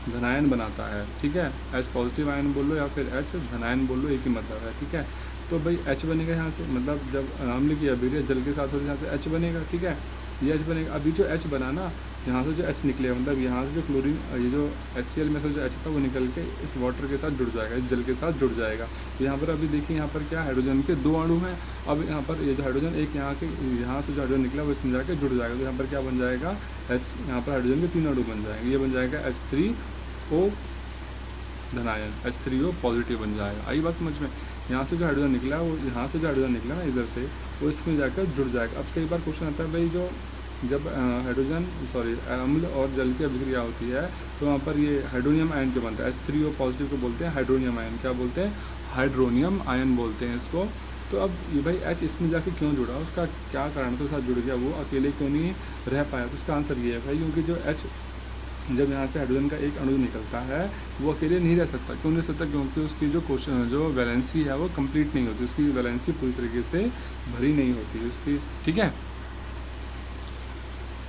धनायन बनाता है, ठीक है। H पॉजिटिव आयन बोल लो या फिर H धनायन बोल लो, एक ही मतलब है, ठीक है। तो भाई H बनेगा यहाँ से, मतलब जब अम्ल की अभिक्रिया जल के साथ हो यहाँ से H बनेगा, ठीक है, ये H बनेगा। अभी जो H बना ना, यहाँ से जो H निकलेगा, मतलब यहाँ से जो क्लोरीन, ये जो HCl में से जो H था वो निकल के इस वाटर के साथ जुड़ जाएगा, इस जल के साथ जुड़ जाएगा। तो यहाँ पर अभी देखिए, यहाँ पर क्या हाइड्रोजन के 2 अणु हैं। अब यहाँ पर ये जो हाइड्रोजन एक यहाँ से जो हाइड्रोजन निकला वो इसमें जाकर जुड़ जाएगा, तो यहाँ पर क्या बन जाएगा, यहाँ पर हाइड्रोजन के 3 अणु बन जाएंगे। ये बन जाएगा H3O धनायन, H3O पॉजिटिव बन जाएगा। आई बात समझ में। यहाँ से जो हाइड्रोजन निकला वो, यहाँ से जो हाइड्रोजन निकला ना इधर से, वो इसमें जाकर जुड़ जाएगा। अब कई बार क्वेश्चन आता है भाई, जब अम्ल और जल की अभिक्रिया होती है तो वहाँ पर ये हाइड्रोनियम आयन क्यों बनता है, H3O पॉजिटिव को बोलते हैं हाइड्रोनियम आयन। क्या बोलते हैं, हाइड्रोनियम आयन बोलते हैं इसको। तो अब ये भाई H इसमें जाके क्यों जुड़ा, उसका क्या कारण था, साथ जुड़ गया, वो अकेले क्यों नहीं रह पाया। तो इसका आंसर ये है भाई, क्योंकि जो H जब यहाँ से हाइड्रोजन का एक अणु निकलता है वो अकेले नहीं रह सकता। क्यों नहीं सकता, क्योंकि उसकी जो वैलेंसी है वो कंप्लीट नहीं होती, उसकी वैलेंसी पूरी तरीके से भरी नहीं होती उसकी, ठीक है।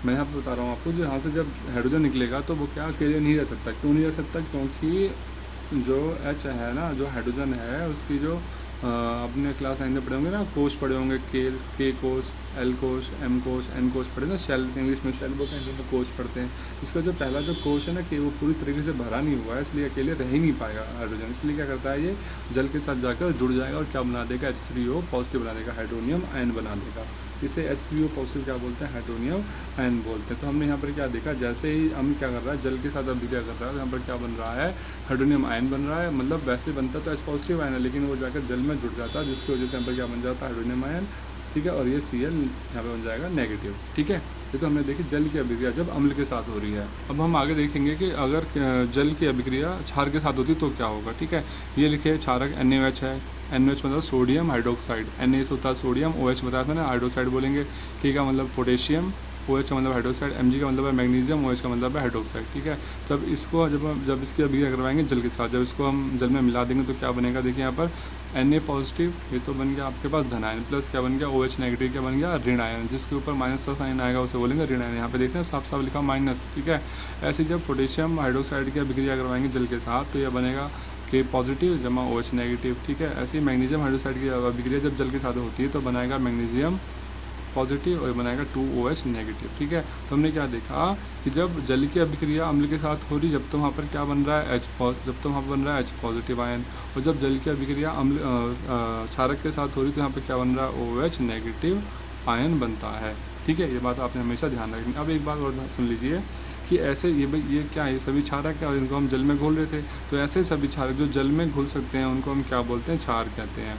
मैं यहाँ पर बता रहा हूँ आपको, जो यहाँ से जब हाइड्रोजन निकलेगा तो वो क्या अकेले नहीं रह सकता। क्यों नहीं रह सकता, क्योंकि जो H है ना, जो हाइड्रोजन है उसकी जो अपने क्लास 9 में पढ़े होंगे ना, कोष पढ़े होंगे, के कोष, एल कोश, एम कोश, एन कोश पढ़े ना, शेल इंग्लिश में शेल बोलते हैं, हिंदी में कोश पढ़ते हैं। इसका जो पहला जो कोश है ना कि वो पूरी तरीके से भरा नहीं हुआ है, इसलिए अकेले रह ही नहीं पाएगा हाइड्रोजन। इसलिए क्या करता है, ये जल के साथ जाकर जुड़ जाएगा और क्या बना देगा, H3O पॉजिटिव बना देगा, हाइड्रोनियम आयन बना देगा। इसे H3O पॉजिटिव क्या बोलते हैं, हाइड्रोनियम आयन बोलते हैं। तो हमने यहाँ पर क्या देखा, जैसे ही हम क्या कर रहा है, जल के साथ अभिक्रिया कर रहा है, यहाँ पर क्या बन रहा है, हाइड्रोनियम आयन बन रहा है। मतलब वैसे बनता तो H पॉजिटिव आयन है, लेकिन वो जाकर जल में जुड़ जाता है, जिसकी वजह से यहाँ पर क्या बन जाता है, हाइड्रोनियम आयन। ठीक है, और ये Cl यहाँ पे बन जाएगा नेगेटिव। ठीक है, ये तो हमने देखी जल की अभिक्रिया जब अम्ल के साथ हो रही है। अब हम आगे देखेंगे कि अगर जल की अभिक्रिया क्षार के साथ होती तो क्या होगा। ठीक है, ये लिखे क्षारक NaOH है, NaOH मतलब सोडियम हाइड्रोक्साइड, Na होता है सोडियम, OH बताया था ना हाइड्रोक्साइड बोलेंगे, K का मतलब पोटेशियम, OH का मतलब हाइड्रोक्साइड, Mg का मतलब है मैग्नीशियम, OH का मतलब है हाइड्रोक्साइड। ठीक है, तब इसको जब इसकी अभिक्रिया करवाएंगे जल के साथ, जब इसको हम जल में मिला देंगे तो क्या बनेगा, देखिए यहाँ पर Na पॉजिटिव, ये तो बन गया आपके पास धन आयन, प्लस क्या बन गया OH नेगेटिव, क्या बन गया ऋण आयन, जिसके ऊपर माइनस का साइन आएगा उसे बोलेंगे ऋण आयन। यहाँ पे देखते हैं साफ साफ लिखा माइनस। ठीक है, ऐसे जब पोटेशियम हाइड्रोक्साइड की अभिक्रिया करवाएंगे जल के साथ तो यह बनेगा K पॉजिटिव जमा OH नेगेटिव। ठीक है, ऐसे ही मैग्नीशियम हाइड्रोक्साइड की अभिक्रिया जब जल के साथ होती है तो बनाएगा मैग्नीशियम पॉजिटिव और बनाएगा 2OH नेगेटिव। ठीक है, तो हमने क्या देखा कि जब जल की अभिक्रिया अम्ल के साथ हो रही जब तो वहाँ पर क्या बन रहा है जब तो वहाँ पर बन रहा है H पॉजिटिव आयन, और जब जल की अभिक्रिया अम्ल क्षारक के साथ हो रही तो यहाँ पर क्या बन रहा है, OH नेगेटिव आयन बनता है। ठीक है, ये बात आपने हमेशा ध्यान रखनी। अब एक बात और सुन लीजिए कि ऐसे ये क्या है, सभी क्षारक है और इनको हम जल में घोल रहे थे, तो ऐसे सभी क्षारक जो जल में घुल सकते हैं उनको हम क्या बोलते हैं, क्षार कहते हैं।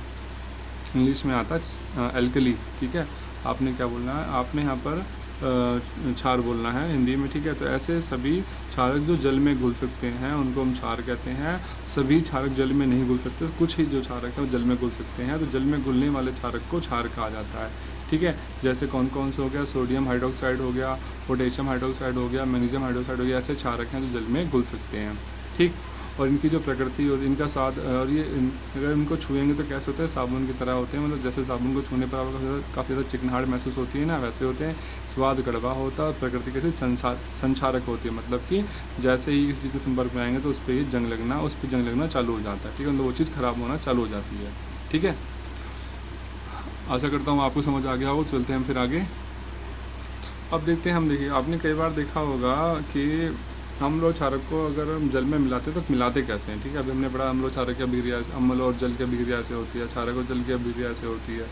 इंग्लिश में आता है एल्कली। ठीक है, आपने क्या बोलना है, आपने यहाँ पर क्षार बोलना है हिंदी में। ठीक है, तो ऐसे सभी क्षारक जो जल में घुल सकते हैं उनको हम क्षार कहते हैं। सभी क्षारक जल में नहीं घुल सकते, कुछ ही जो क्षारक हैं वो जल में घुल सकते हैं, तो जल में घुलने वाले क्षारक को क्षार कहा जाता है। ठीक है, जैसे कौन कौन से हो गया, सोडियम हाइड्रोक्साइड हो गया, पोटेशियम हाइड्रोक्साइड हो गया, मैग्नीशियम हाइड्रोक्साइड हो गया, ऐसे क्षारक हैं जो जल में घुल सकते हैं। ठीक, और इनकी जो प्रकृति और इनका स्वाद, और ये अगर इनको छुएंगे तो कैसे होते हैं, साबुन की तरह होते हैं। मतलब जैसे साबुन को छूने पर आपको काफ़ी ज़्यादा चिकनाहट महसूस होती है ना, वैसे होते हैं। स्वाद कड़वा होता है और प्रकृति कैसे संचारक होती है, मतलब कि जैसे ही किसी चीज़ के संपर्क में आएंगे तो उस पर ही जंग लगना चालू हो जाता है। ठीक है, मतलब वो चीज़ ख़राब होना चालू हो जाती है। ठीक है, आशा करता हूँ आपको समझ आ गया होगा। चलते हैं हम फिर आगे। अब देखते हैं हम, देखिए आपने कई बार देखा होगा कि अम्ल और क्षारक को अगर हम जल में मिलाते हैं तो मिलाते कैसे हैं। ठीक है, अभी हमने पढ़ा अम्ल और क्षारक की अभिक्रिया, अम्ल और जल की अभिक्रिया से होती है, क्षारक और जल की अभिक्रिया से होती है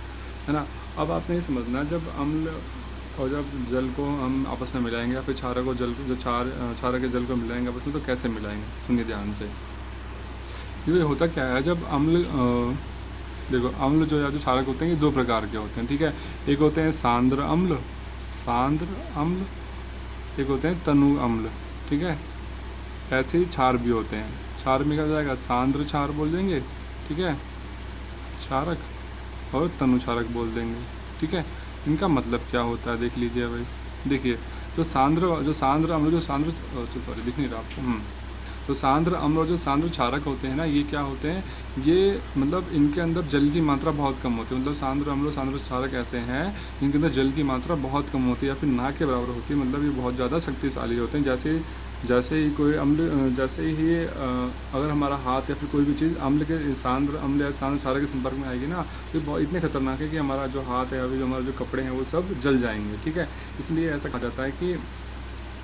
ना। अब आपने ये समझना, जब अम्ल और जब जल को हम आपस में मिलाएंगे या फिर क्षारक और जल जो क्षारक के जल को मिलाएंगे आपस में, तो कैसे मिलाएंगे, सुनिए ध्यान से। ये होता क्या है, जब अम्ल देखो अम्ल जो है, जो क्षारक होते हैं ये दो प्रकार के होते हैं। ठीक है, एक होते हैं सांद्र अम्ल, एक होते हैं तनु अम्ल। ठीक है, ऐसे ही क्षार भी होते हैं। क्षार में क्या हो जाएगा, सांद्र क्षार बोल देंगे। ठीक है, क्षारक, और तनु क्षारक बोल देंगे। ठीक है, इनका मतलब क्या होता है देख लीजिए भाई। देखिए जो सांद्र अम्ल, सॉरी दिख नहीं रहा आपको, तो सांद्र अम्ल और जो सांद्र क्षारक होते हैं ना, ये क्या होते हैं, ये मतलब इनके अंदर जल की मात्रा बहुत कम होती है। मतलब सांद्र अम्ल और सांद्र क्षारक ऐसे हैं इनके अंदर जल की मात्रा बहुत कम होती है या फिर ना के बराबर होती है। मतलब ये बहुत ज़्यादा शक्तिशाली होते हैं। जैसे ही कोई अम्ल, जैसे ही अगर हमारा हाथ या फिर कोई भी चीज़ अम्ल के सांद्र अम्ल या सांद्र क्षारक के संपर्क में आएगी ना, तो बहुत इतने खतरनाक है कि हमारा जो हाथ है या फिर जो हमारे जो कपड़े हैं वो सब जल जाएंगे। ठीक है, इसलिए ऐसा कहा जाता है कि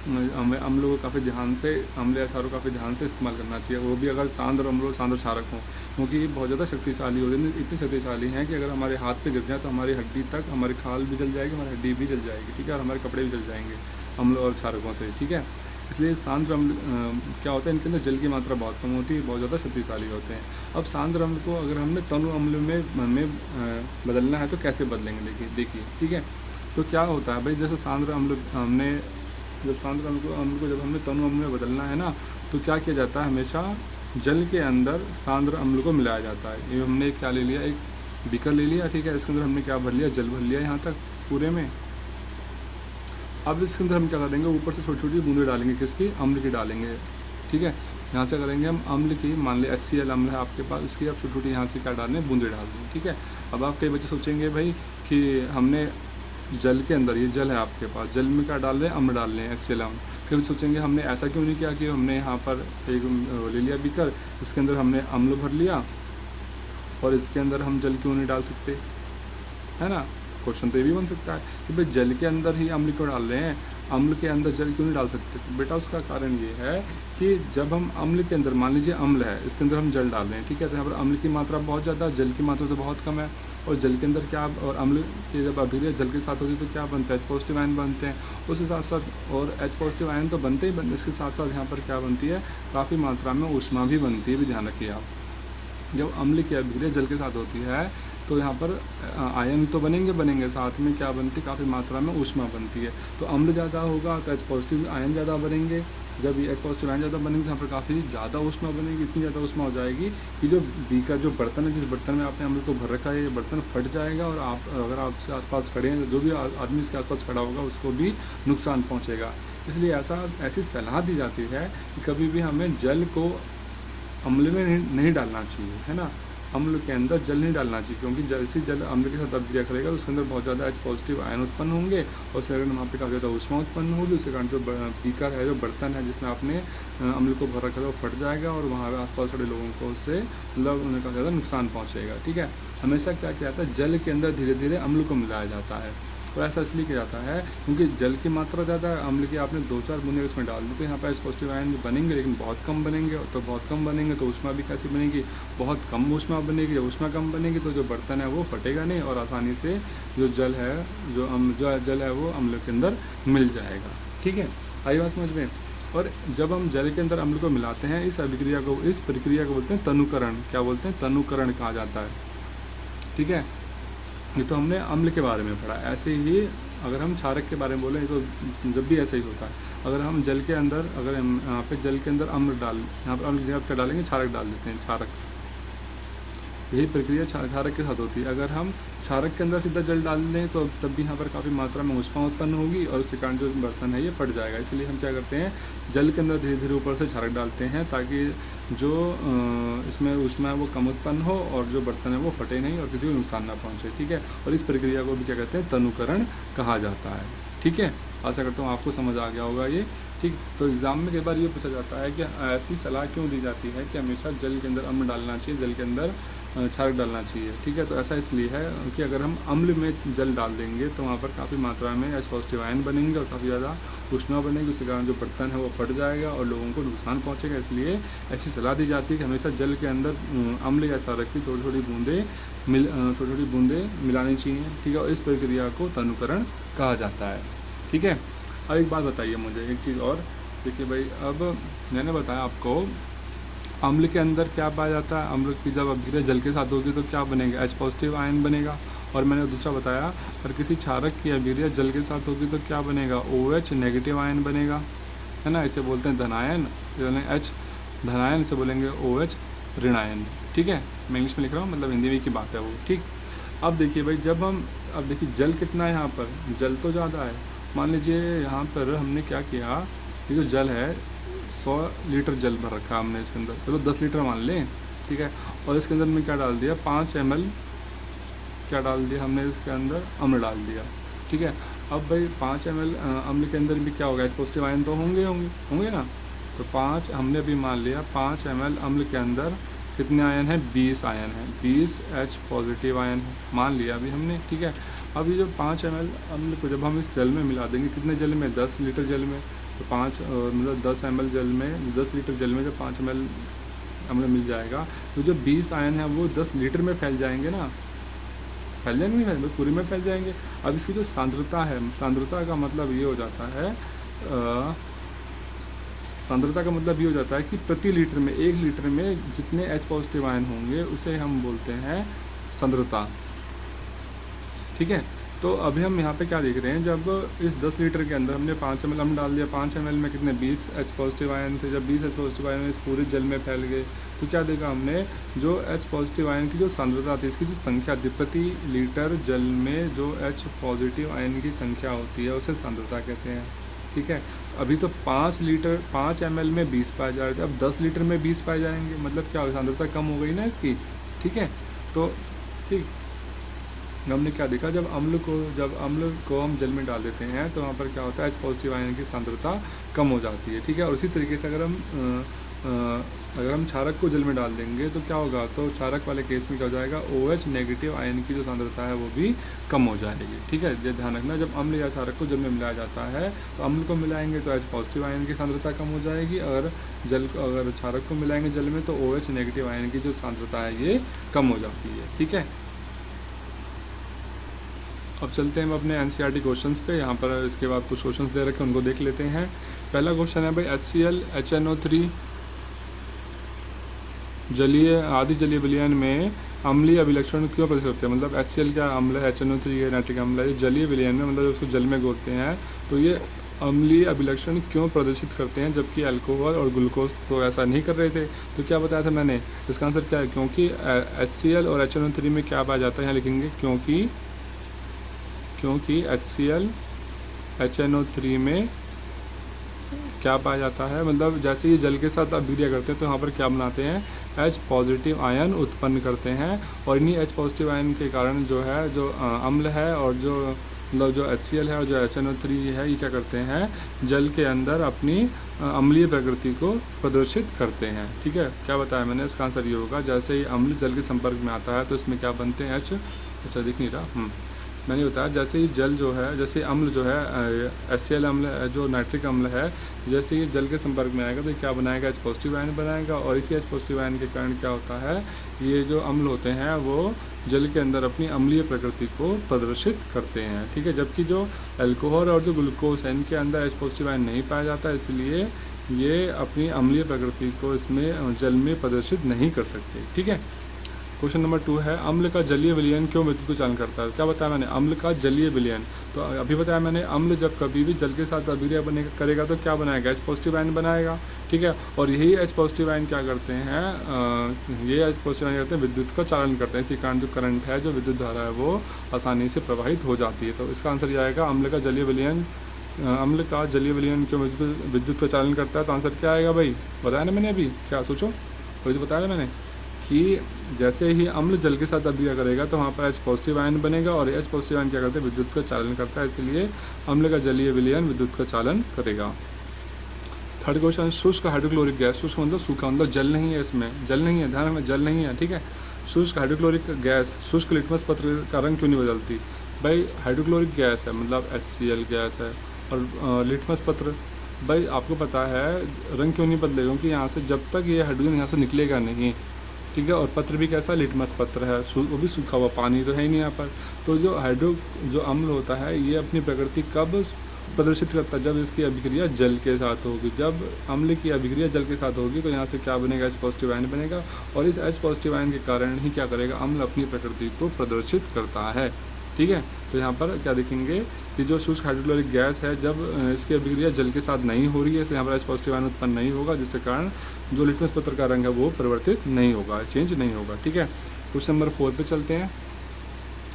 हमें अम्लों को काफ़ी ध्यान से, अम्ल या क्षारों को काफ़ी ध्यान से इस्तेमाल करना चाहिए, वो भी अगर सांद्र अम्ल और सांद्र क्षारक हों, क्योंकि ये बहुत ज़्यादा शक्तिशाली होते हैं। इतनी शक्तिशाली हैं कि अगर हमारे हाथ पे गिर जाए तो हमारी हड्डी तक, हमारी खाल भी जल जाएगी, हमारी हड्डी भी जल जाएगी। ठीक है, और हमारे कपड़े भी जल जाएंगे अम्ल और क्षारकों से। ठीक है, इसलिए सांद्र अम्ल क्या होता है, इनके अंदर जल की मात्रा बहुत कम होती है, बहुत ज़्यादा शक्तिशाली होते हैं। अब सांद्र अम्ल को अगर हमने तनु अम्ल में बदलना है तो कैसे बदलेंगे, देखिए। ठीक है, तो क्या होता है भाई, जैसे सांद्र अम्ल हमने जब सांद्र अम्ल को जब हमने तनु अम्ल में बदलना है ना, तो क्या किया जाता है, हमेशा जल के अंदर सांद्र अम्ल को मिलाया जाता है। ये हमने क्या ले लिया, एक बीकर ले लिया। ठीक है, इसके अंदर हमने क्या भर लिया, जल भर लिया यहाँ तक पूरे में। अब इसके अंदर हम क्या करेंगे, ऊपर से छोटी छोटी बूंदें डालेंगे, किसकी, अम्ल की डालेंगे। ठीक है, यहाँ से करेंगे हम अम्ल की, मान ली HCl अम्ल है आपके पास, इसकी आप छोटी छोटी यहाँ से क्या डाल दें, बूंदें डाल दें। ठीक है, अब आप कई बच्चे सोचेंगे भाई कि हमने जल के अंदर, ये जल है आपके पास, जल में क्या डाल रहे हैं, अम्ल डाल रहे हैं, HCl अम्ल। कभी सोचेंगे हमने ऐसा क्यों नहीं किया कि हमने यहाँ पर एक ले लिया बीकर, इसके अंदर हमने अम्ल भर लिया और इसके अंदर हम जल क्यों नहीं डाल सकते, है ना। क्वेश्चन तो ये भी बन सकता है कि भाई जल के अंदर ही अम्ल क्यों डाल रहे हैं, अम्ल के अंदर जल क्यों नहीं डाल सकते। तो बेटा उसका कारण ये है कि जब हम अम्ल के अंदर, मान लीजिए अम्ल है, इसके अंदर हम जल डाल रहे हैं, ठीक है, तो यहाँ पर अम्ल की मात्रा बहुत ज़्यादा, जल की मात्रा तो बहुत कम है। और जल के अंदर क्या, और अम्ल की जब अभिक्रिया जल के साथ होती है तो क्या बनता है, H पॉजिटिव आयन बनते हैं। उसके साथ साथ, और H पॉजिटिव आयन तो बनते ही बनते, इसके साथ साथ यहाँ पर क्या बनती है, काफ़ी मात्रा में ऊष्मा भी बनती है, भी ध्यान रखिए आप। जब अम्ल की अभिक्रिया जल के साथ होती है तो यहाँ पर आयन तो बनेंगे, साथ में क्या बनती है, काफ़ी मात्रा में ऊष्मा बनती है। तो अम्ल ज़्यादा होगा तो H पॉजिटिव आयन ज़्यादा बनेंगे, जब ये H पॉजिटिव आयन ज़्यादा बनेंगे तो यहाँ पर काफ़ी ज़्यादा ऊष्मा बनेगी, इतनी ज़्यादा ऊष्मा हो जाएगी कि जो बीकर, जो बर्तन है, जिस बर्तन में आपने अम्ल को भर रखा है, ये बर्तन फट जाएगा, और आप अगर आपसे आसपास खड़े हैं, जो भी आदमी इसके आसपास खड़ा होगा उसको भी नुकसान पहुँचेगा। इसलिए ऐसी सलाह दी जाती है कि कभी भी हमें जल को अम्ल में नहीं डालना चाहिए, है ना, अम्ल के अंदर जल नहीं डालना चाहिए, क्योंकि जैसे जल अम्ल के साथ अभिक्रिया करेगा उसके अंदर बहुत ज़्यादा H पॉजिटिव आयन उत्पन्न होंगे, और उसके कारण वहाँ पे काफ़ी ज़्यादा ऊष्मा उत्पन्न होगी। उसके कारण जो बीकर है, जो बर्तन है जिसमें आपने अम्ल को भर रखा था, वो फट जाएगा, और वहाँ पे आसपास खड़े लोगों को उससे मतलब उन्हें काफ़ी ज़्यादा नुकसान पहुँचेगा। ठीक है, हमेशा क्या किया जाता है, जल के अंदर धीरे धीरे अम्ल को मिलाया जाता है। तो ऐसा इसलिए किया जाता है क्योंकि जल की मात्रा ज़्यादा है, अम्ल की आपने 2-4 बूंदे उसमें डाल दी तो यहाँ पर H पॉजिटिव आयन बनेंगे, लेकिन बहुत कम बनेंगे, तो बहुत कम बनेंगे तो ऊष्मा भी कैसी बनेगी, बहुत कम ऊष्मा बनेगी। जब ऊष्मा कम बनेगी तो जो बर्तन है वो फटेगा नहीं, और आसानी से जो जल है, जो जल है वो अम्ल के अंदर मिल जाएगा। ठीक है, आई बात समझ में। और जब हम जल के अंदर अम्ल को मिलाते हैं, इस प्रक्रिया को बोलते हैं तनुकरण। क्या बोलते हैं, तनुकरण कहा जाता है। ठीक है, ये तो हमने अम्ल के बारे में पढ़ा। ऐसे ही अगर हम क्षारक के बारे में बोलें तो जब भी ऐसा ही होता है, अगर हम जल के अंदर, अगर हम यहाँ पे जल के अंदर अम्ल यहाँ पर अम्ल की जगह क्या डालेंगे, क्षारक डाल देते हैं, क्षारक। यही प्रक्रिया क्षारक के साथ होती है। अगर हम क्षारक के अंदर सीधा जल डाल दें तो तब भी यहाँ पर काफ़ी मात्रा में ऊष्मा उत्पन्न होगी, और उसके कारण जो बर्तन है ये फट जाएगा। इसलिए हम क्या करते हैं, जल के अंदर धीरे धीरे ऊपर से क्षारक डालते हैं, ताकि जो इसमें ऊष्मा है वो कम उत्पन्न हो, और जो बर्तन है वो फटे नहीं और किसी को नुकसान ना पहुँचे। ठीक है, और इस प्रक्रिया को भी क्या कहते हैं, तनुकरण कहा जाता है। ठीक है, आशा करता हूँ आपको समझ आ गया होगा ये। ठीक, तो एग्ज़ाम में कई बार ये पूछा जाता है कि ऐसी सलाह क्यों दी जाती है कि हमेशा जल के अंदर अम्ल डालना चाहिए, जल के अंदर क्षारक डालना चाहिए। ठीक है, तो ऐसा इसलिए है कि अगर हम अम्ल में जल डाल देंगे तो वहाँ पर काफ़ी मात्रा में H पॉजिटिव आयन बनेंगे और काफ़ी ज़्यादा ऊष्मा बनेगी, उसके कारण जो बर्तन है वो फट जाएगा और लोगों को नुकसान पहुँचेगा। इसलिए ऐसी सलाह दी जाती है कि हमेशा जल के अंदर अम्ल या क्षारक की थोड़ी थोड़ी बूंदें मिलानी चाहिए। ठीक है, और इस प्रक्रिया को तनुकरण कहा जाता है। ठीक है, अब एक बात बताइए मुझे, एक चीज़ और। देखिए भाई, अब मैंने बताया आपको अम्ल के अंदर क्या पाया जाता है, अम्ल की जब अभिक्रिया जल के साथ होगी तो क्या बनेगा, H पॉजिटिव आयन बनेगा। और मैंने दूसरा बताया, अगर किसी क्षारक की अभिक्रिया जल के साथ होगी तो क्या बनेगा, OH नेगेटिव आयन बनेगा, है ना, इसे बोलते हैं धनायन, H धनायन, इसे बोलेंगे OH ऋणायन। ठीक है, मैं इंग्लिश में लिख रहा हूँ, मतलब हिंदी में की बात है वो। ठीक, अब देखिए भाई, अब देखिए जल कितना है यहाँ पर, जल तो ज़्यादा है। मान लीजिए यहाँ पर हमने क्या किया, ये जो जल है 100 लीटर जल भर रखा हमने इसके अंदर, चलो 10 लीटर मान लें। ठीक है, और इसके अंदर में क्या डाल दिया, 5 ml क्या डाल दिया हमने, इसके अंदर अम्ल डाल दिया। ठीक है, अब भाई 5 ml अम्ल के अंदर भी क्या होगा, H पॉजिटिव आयन तो होंगे ना। तो 5 हमने भी मान लिया, 5 ml अम्ल के अंदर कितने आयन है, 20 आयन है, 20 H पॉजिटिव आयन मान लिया अभी हमने। ठीक है, अब ये जो 5 ml अम्ल को जब हम इस जल में मिला देंगे, कितने जल में, 10 लीटर जल में, तो 5 मतलब 10 ml जल में, 10 लीटर जल में जब 5 ml अम्ल मिल जाएगा तो जो 20 आयन है वो 10 लीटर में फैल जाएंगे ना, फैल जाएंगे, नहीं फैल, पूरे में फैल जाएंगे। अब इसकी जो सांद्रता है, सांद्रता का मतलब ये हो जाता है, सांद्रता का मतलब ये हो जाता है कि प्रति लीटर में, 1 लीटर में जितने H पॉजिटिव आयन होंगे उसे हम बोलते हैं सांद्रता। ठीक है, तो अभी हम यहाँ पे क्या देख रहे हैं, जब इस 10 लीटर के अंदर हमने 5 ml अम्ल डाल दिया, 5 ml में कितने, 20 H पॉजिटिव आयन थे। जब 20 H पॉजिटिव आयन इस पूरे जल में फैल गए तो क्या देखा हमने, जो H पॉजिटिव आयन की जो सांद्रता थी, इसकी जो संख्या थी, प्रति लीटर जल में जो H पॉजिटिव आयन की संख्या होती है उसे सांद्रता कहते हैं। ठीक है, तो अभी तो 5 ml में 20 पाए जा रहे थे, अब 10 लीटर में 20 पाए जाएंगे, मतलब क्या, सांद्रता कम हो गई ना इसकी। ठीक है, तो ठीक, हमने क्या देखा, जब अम्ल को हम जल में डाल देते हैं तो वहाँ पर क्या होता है, H पॉजिटिव आयन की सांद्रता कम हो जाती है। ठीक है, और इसी तरीके से अगर हम अगर हम क्षारक को जल में डाल देंगे तो क्या होगा, तो क्षारक वाले केस में क्या हो जाएगा, OH नेगेटिव आयन की जो सांद्रता है वो भी कम हो जाएगी। ठीक है, ये ध्यान रखना, जब अम्ल या क्षारक को जल में मिलाया जाता है तो अम्ल को मिलाएंगे तो H पॉजिटिव आयन की सांद्रता कम हो जाएगी, अगर क्षारक को मिलाएंगे जल में तो OH नेगेटिव आयन की जो सांद्रता है ये कम हो जाती है। ठीक है, अब चलते हैं हम अपने NCERT क्वेश्चंस पे। यहाँ पर इसके बाद कुछ क्वेश्चंस दे रखे हैं, उनको देख लेते हैं। पहला क्वेश्चन है भाई, HCl HNO3 आदि जलीय विलयन में अम्लीय अभिलक्षण क्यों प्रदर्शित होते हैं। मतलब HCl क्या अम्ल है, HNO3 ये नाइट्रिक अम्ल है, जलीय विलयन में मतलब उसको जल में घोलते हैं तो ये अम्लीय अभिलक्षण क्यों प्रदर्शित करते हैं, जबकि अल्कोहल और ग्लूकोज तो ऐसा नहीं कर रहे थे। तो क्या बताया था मैंने, इसका आंसर क्या है, क्योंकि HCl और HNO3 में क्या पाया जाता है, यहाँ लिखेंगे क्योंकि HCl HNO3 में क्या पाया जाता है, मतलब जैसे ये जल के साथ अभिक्रिया करते हैं तो यहाँ पर क्या बनाते हैं, H पॉजिटिव आयन उत्पन्न करते हैं, और इन्हीं H पॉजिटिव आयन के कारण जो है जो अम्ल है और जो मतलब जो HCl है और जो HNO3 है ये क्या करते हैं, जल के अंदर अपनी अम्लीय प्रकृति को प्रदर्शित करते हैं। ठीक है, क्या बताया मैंने, इसका आंसर ये होगा, जैसे ही अम्ल जल के संपर्क में आता है तो इसमें क्या बनते हैं, अच्छा दिख नहीं रहा, मैंने बताया जैसे ही जल जो है, जैसे अम्ल जो है HCl अम्ल जो नाइट्रिक अम्ल है, जैसे ही जल के संपर्क में आएगा तो क्या बनाएगा, H पॉजिटिव आयन बनाएगा, और इसी H पॉजिटिव आयन के कारण क्या होता है, ये जो अम्ल होते हैं वो जल के अंदर अपनी अम्लीय प्रकृति को प्रदर्शित करते हैं। ठीक है, जबकि जो अल्कोहल और जो ग्लूकोज है इनके अंदर H पॉजिटिव आयन नहीं पाया जाता, इसलिए ये अपनी अम्लीय प्रकृति को इसमें जल में प्रदर्शित नहीं कर सकते। ठीक है, क्वेश्चन नंबर 2 है, अम्ल का जलीय विलयन क्यों विद्युत चालन करता है। क्या बताया मैंने, अम्ल का जलीय विलयन, तो अभी बताया मैंने, अम्ल जब कभी भी जल के साथ अभिक्रिया करेगा तो क्या बनाएगा, H पॉजिटिव आयन बनाएगा। ठीक है, और यही H पॉजिटिव आयन क्या करते हैं, ये H पॉजिटिव आयन करते हैं विद्युत का चालन करते हैं, इसी कारण जो करंट है, जो विद्युत धारा है वो आसानी से प्रवाहित हो जाती है। तो इसका आंसर ये आएगा, अम्ल का जलीय विलयन क्यों विद्युत का चालन करता है। तो आंसर क्या आएगा भाई, बताया ना मैंने अभी, क्या सोचो, वही तो बताया मैंने कि जैसे ही अम्ल जल के साथ अभिक्रिया करेगा तो वहाँ पर H पॉजिटिव आयन बनेगा, और H पॉजिटिव आयन क्या करते हैं, विद्युत का चालन करता है, इसलिए अम्ल का जलीय विलयन विद्युत का चालन करेगा। थर्ड क्वेश्चन, शुष्क हाइड्रोक्लोरिक गैस, शुष्क मतलब सूखा, मतलब जल नहीं है, इसमें जल नहीं है, ध्यान में जल नहीं है। ठीक है, शुष्क हाइड्रोक्लोरिक गैस शुष्क लिटमस पत्र का रंग क्यों नहीं बदलती। भाई हाइड्रोक्लोरिक गैस है मतलब HCl गैस है, और लिटमस पत्र, भाई आपको पता है रंग क्यों नहीं बदलेगा, क्योंकि यहाँ से जब तक ये हाइड्रोजन यहाँ से निकलेगा नहीं। ठीक है, और पत्र भी कैसा, लिटमस पत्र है, वो भी सूखा हुआ, पानी तो है ही नहीं यहाँ पर। तो जो अम्ल होता है ये अपनी प्रकृति कब प्रदर्शित करता है, जब इसकी अभिक्रिया जल के साथ होगी। जब अम्ल की अभिक्रिया जल के साथ होगी तो यहाँ से क्या बनेगा, H पॉजिटिव आयन बनेगा, और इस H पॉजिटिव आयन के कारण ही क्या करेगा, अम्ल अपनी प्रकृति को प्रदर्शित करता है। ठीक है, तो यहाँ पर क्या देखेंगे कि जो शुष्क हाइड्रोक्लोरिक गैस है, जब इसकी अभिक्रिया जल के साथ नहीं हो रही है, इसलिए यहाँ पर H पॉजिटिव आयन उत्पन्न नहीं होगा, जिसके कारण जो लिटमस पत्र का रंग है वो परिवर्तित नहीं होगा, चेंज नहीं होगा। ठीक है, क्वेश्चन नंबर 4 पे चलते हैं।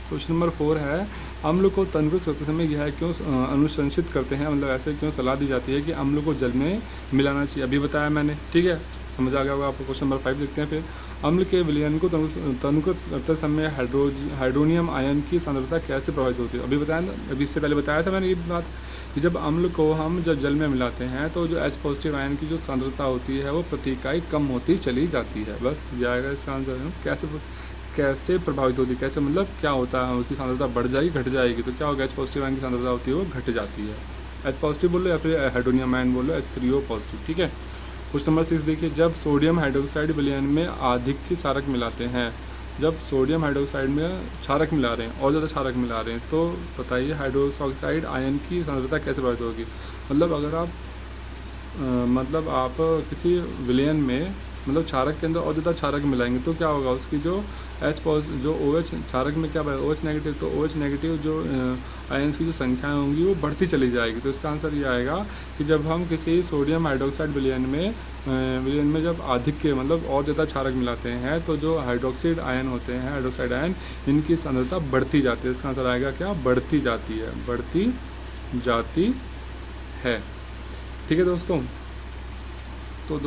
क्वेश्चन नंबर 4 है, अम्ल को तनकृत करते समय यह क्यों अनुशंसित करते हैं, मतलब ऐसे क्यों सलाह दी जाती है कि अम्ल को जल में मिलाना चाहिए। अभी बताया मैंने, ठीक है, समझ आ गया होगा आपको। क्वेश्चन नंबर 5 देखते हैं फिर, अम्ल के विलयन को तनुकृत करते समय हाइड्रोनियम आयन की सांद्रता कैसे प्रभावित होती है। अभी बताया ना, अभी इससे पहले बताया था मैंने ये बात कि जब अम्ल को हम जब जल में मिलाते हैं तो जो H पॉजिटिव आयन की जो सांद्रता होती है वो प्रति इकाई कम होती चली जाती है। बस जाएगा इसका आंसर। कैसे प्रभावित होती है, कैसे मतलब क्या होता है, उसकी सांद्रता बढ़ जाएगी घट जाएगी, तो क्या होगा, H पॉजिटिव आयन की सांद्रता होती है वो घट जाती है। H पॉजिटिव बोलो या फिर हाइड्रोनियम आयन बोलो, H3O पॉजिटिव। ठीक है, क्वेश्चन नंबर 6 देखिए, जब सोडियम हाइड्रोक्साइड विलयन में अधिक की क्षारक मिलाते हैं, जब सोडियम हाइड्रोक्साइड में क्षारक मिला रहे हैं और ज़्यादा क्षारक मिला रहे हैं, तो बताइए हाइड्रोक्साइड आयन की सांद्रता कैसे प्रभावित होगी। मतलब अगर आप किसी विलयन में मतलब क्षारक के अंदर और ज़्यादा क्षारक मिलाएंगे तो क्या होगा, उसकी जो जो OH क्षारक में क्या पाएगा, OH नेगेटिव, तो OH नेगेटिव जो आयन्स की जो संख्याएं होंगी वो बढ़ती चली जाएगी। तो इसका आंसर ये आएगा कि जब हम किसी सोडियम हाइड्रोक्साइड विलयन में जब अधिक के मतलब और ज़्यादा क्षारक मिलाते हैं तो जो हाइड्रोक्साइड आयन होते हैं, हाइड्रोक्साइड आयन, इनकी सांद्रता बढ़ती जाती है। इसका आंसर आएगा क्या, बढ़ती जाती है। ठीक है दोस्तों, तो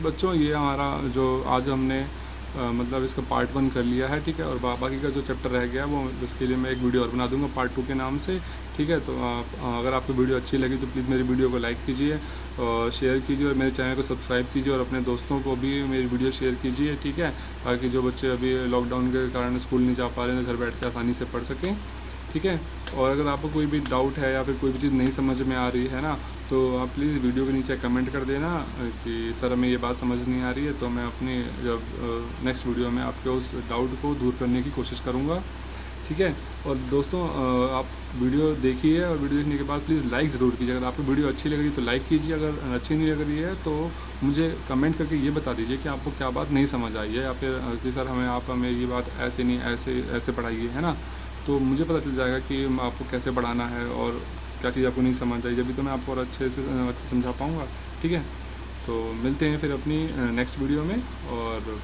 बच्चों ये हमारा जो आज हमने मतलब इसका पार्ट 1 कर लिया है, ठीक है। और बाकी का जो चैप्टर रह गया वो उसके लिए मैं एक वीडियो और बना दूंगा पार्ट 2 के नाम से, ठीक है। तो अगर आपको वीडियो अच्छी लगी तो प्लीज़ मेरी वीडियो को लाइक कीजिए और शेयर कीजिए और मेरे चैनल को सब्सक्राइब कीजिए और अपने दोस्तों को भी मेरी वीडियो शेयर कीजिए, ठीक है, ताकि जो बच्चे अभी लॉकडाउन के कारण स्कूल नहीं जा पा रहे हैं घर बैठ के आसानी से पढ़ सकें, ठीक है। और अगर आपको कोई भी डाउट है या फिर कोई भी चीज़ नहीं समझ में आ रही है ना, तो आप प्लीज़ वीडियो के नीचे कमेंट कर देना कि सर हमें ये बात समझ नहीं आ रही है, तो मैं अपनी जब नेक्स्ट वीडियो में आपके उस डाउट को दूर करने की कोशिश करूँगा, ठीक है। और दोस्तों आप वीडियो देखिए और वीडियो देखने के बाद प्लीज़ लाइक ज़रूर कीजिए। अगर आपको वीडियो अच्छी लग रही है तो लाइक कीजिए, अगर अच्छी नहीं लग रही है तो मुझे कमेंट करके ये बता दीजिए कि आपको क्या बात नहीं समझ आई है, या फिर कि सर हमें ये बात ऐसे नहीं ऐसे पढ़ाइए, है ना। तो मुझे पता चल जाएगा कि आपको कैसे पढ़ाना है और क्या चीज़ आपको नहीं समझ आई, जब भी तो मैं आपको और अच्छे समझा पाऊँगा, ठीक है। तो मिलते हैं फिर अपनी नेक्स्ट वीडियो में, और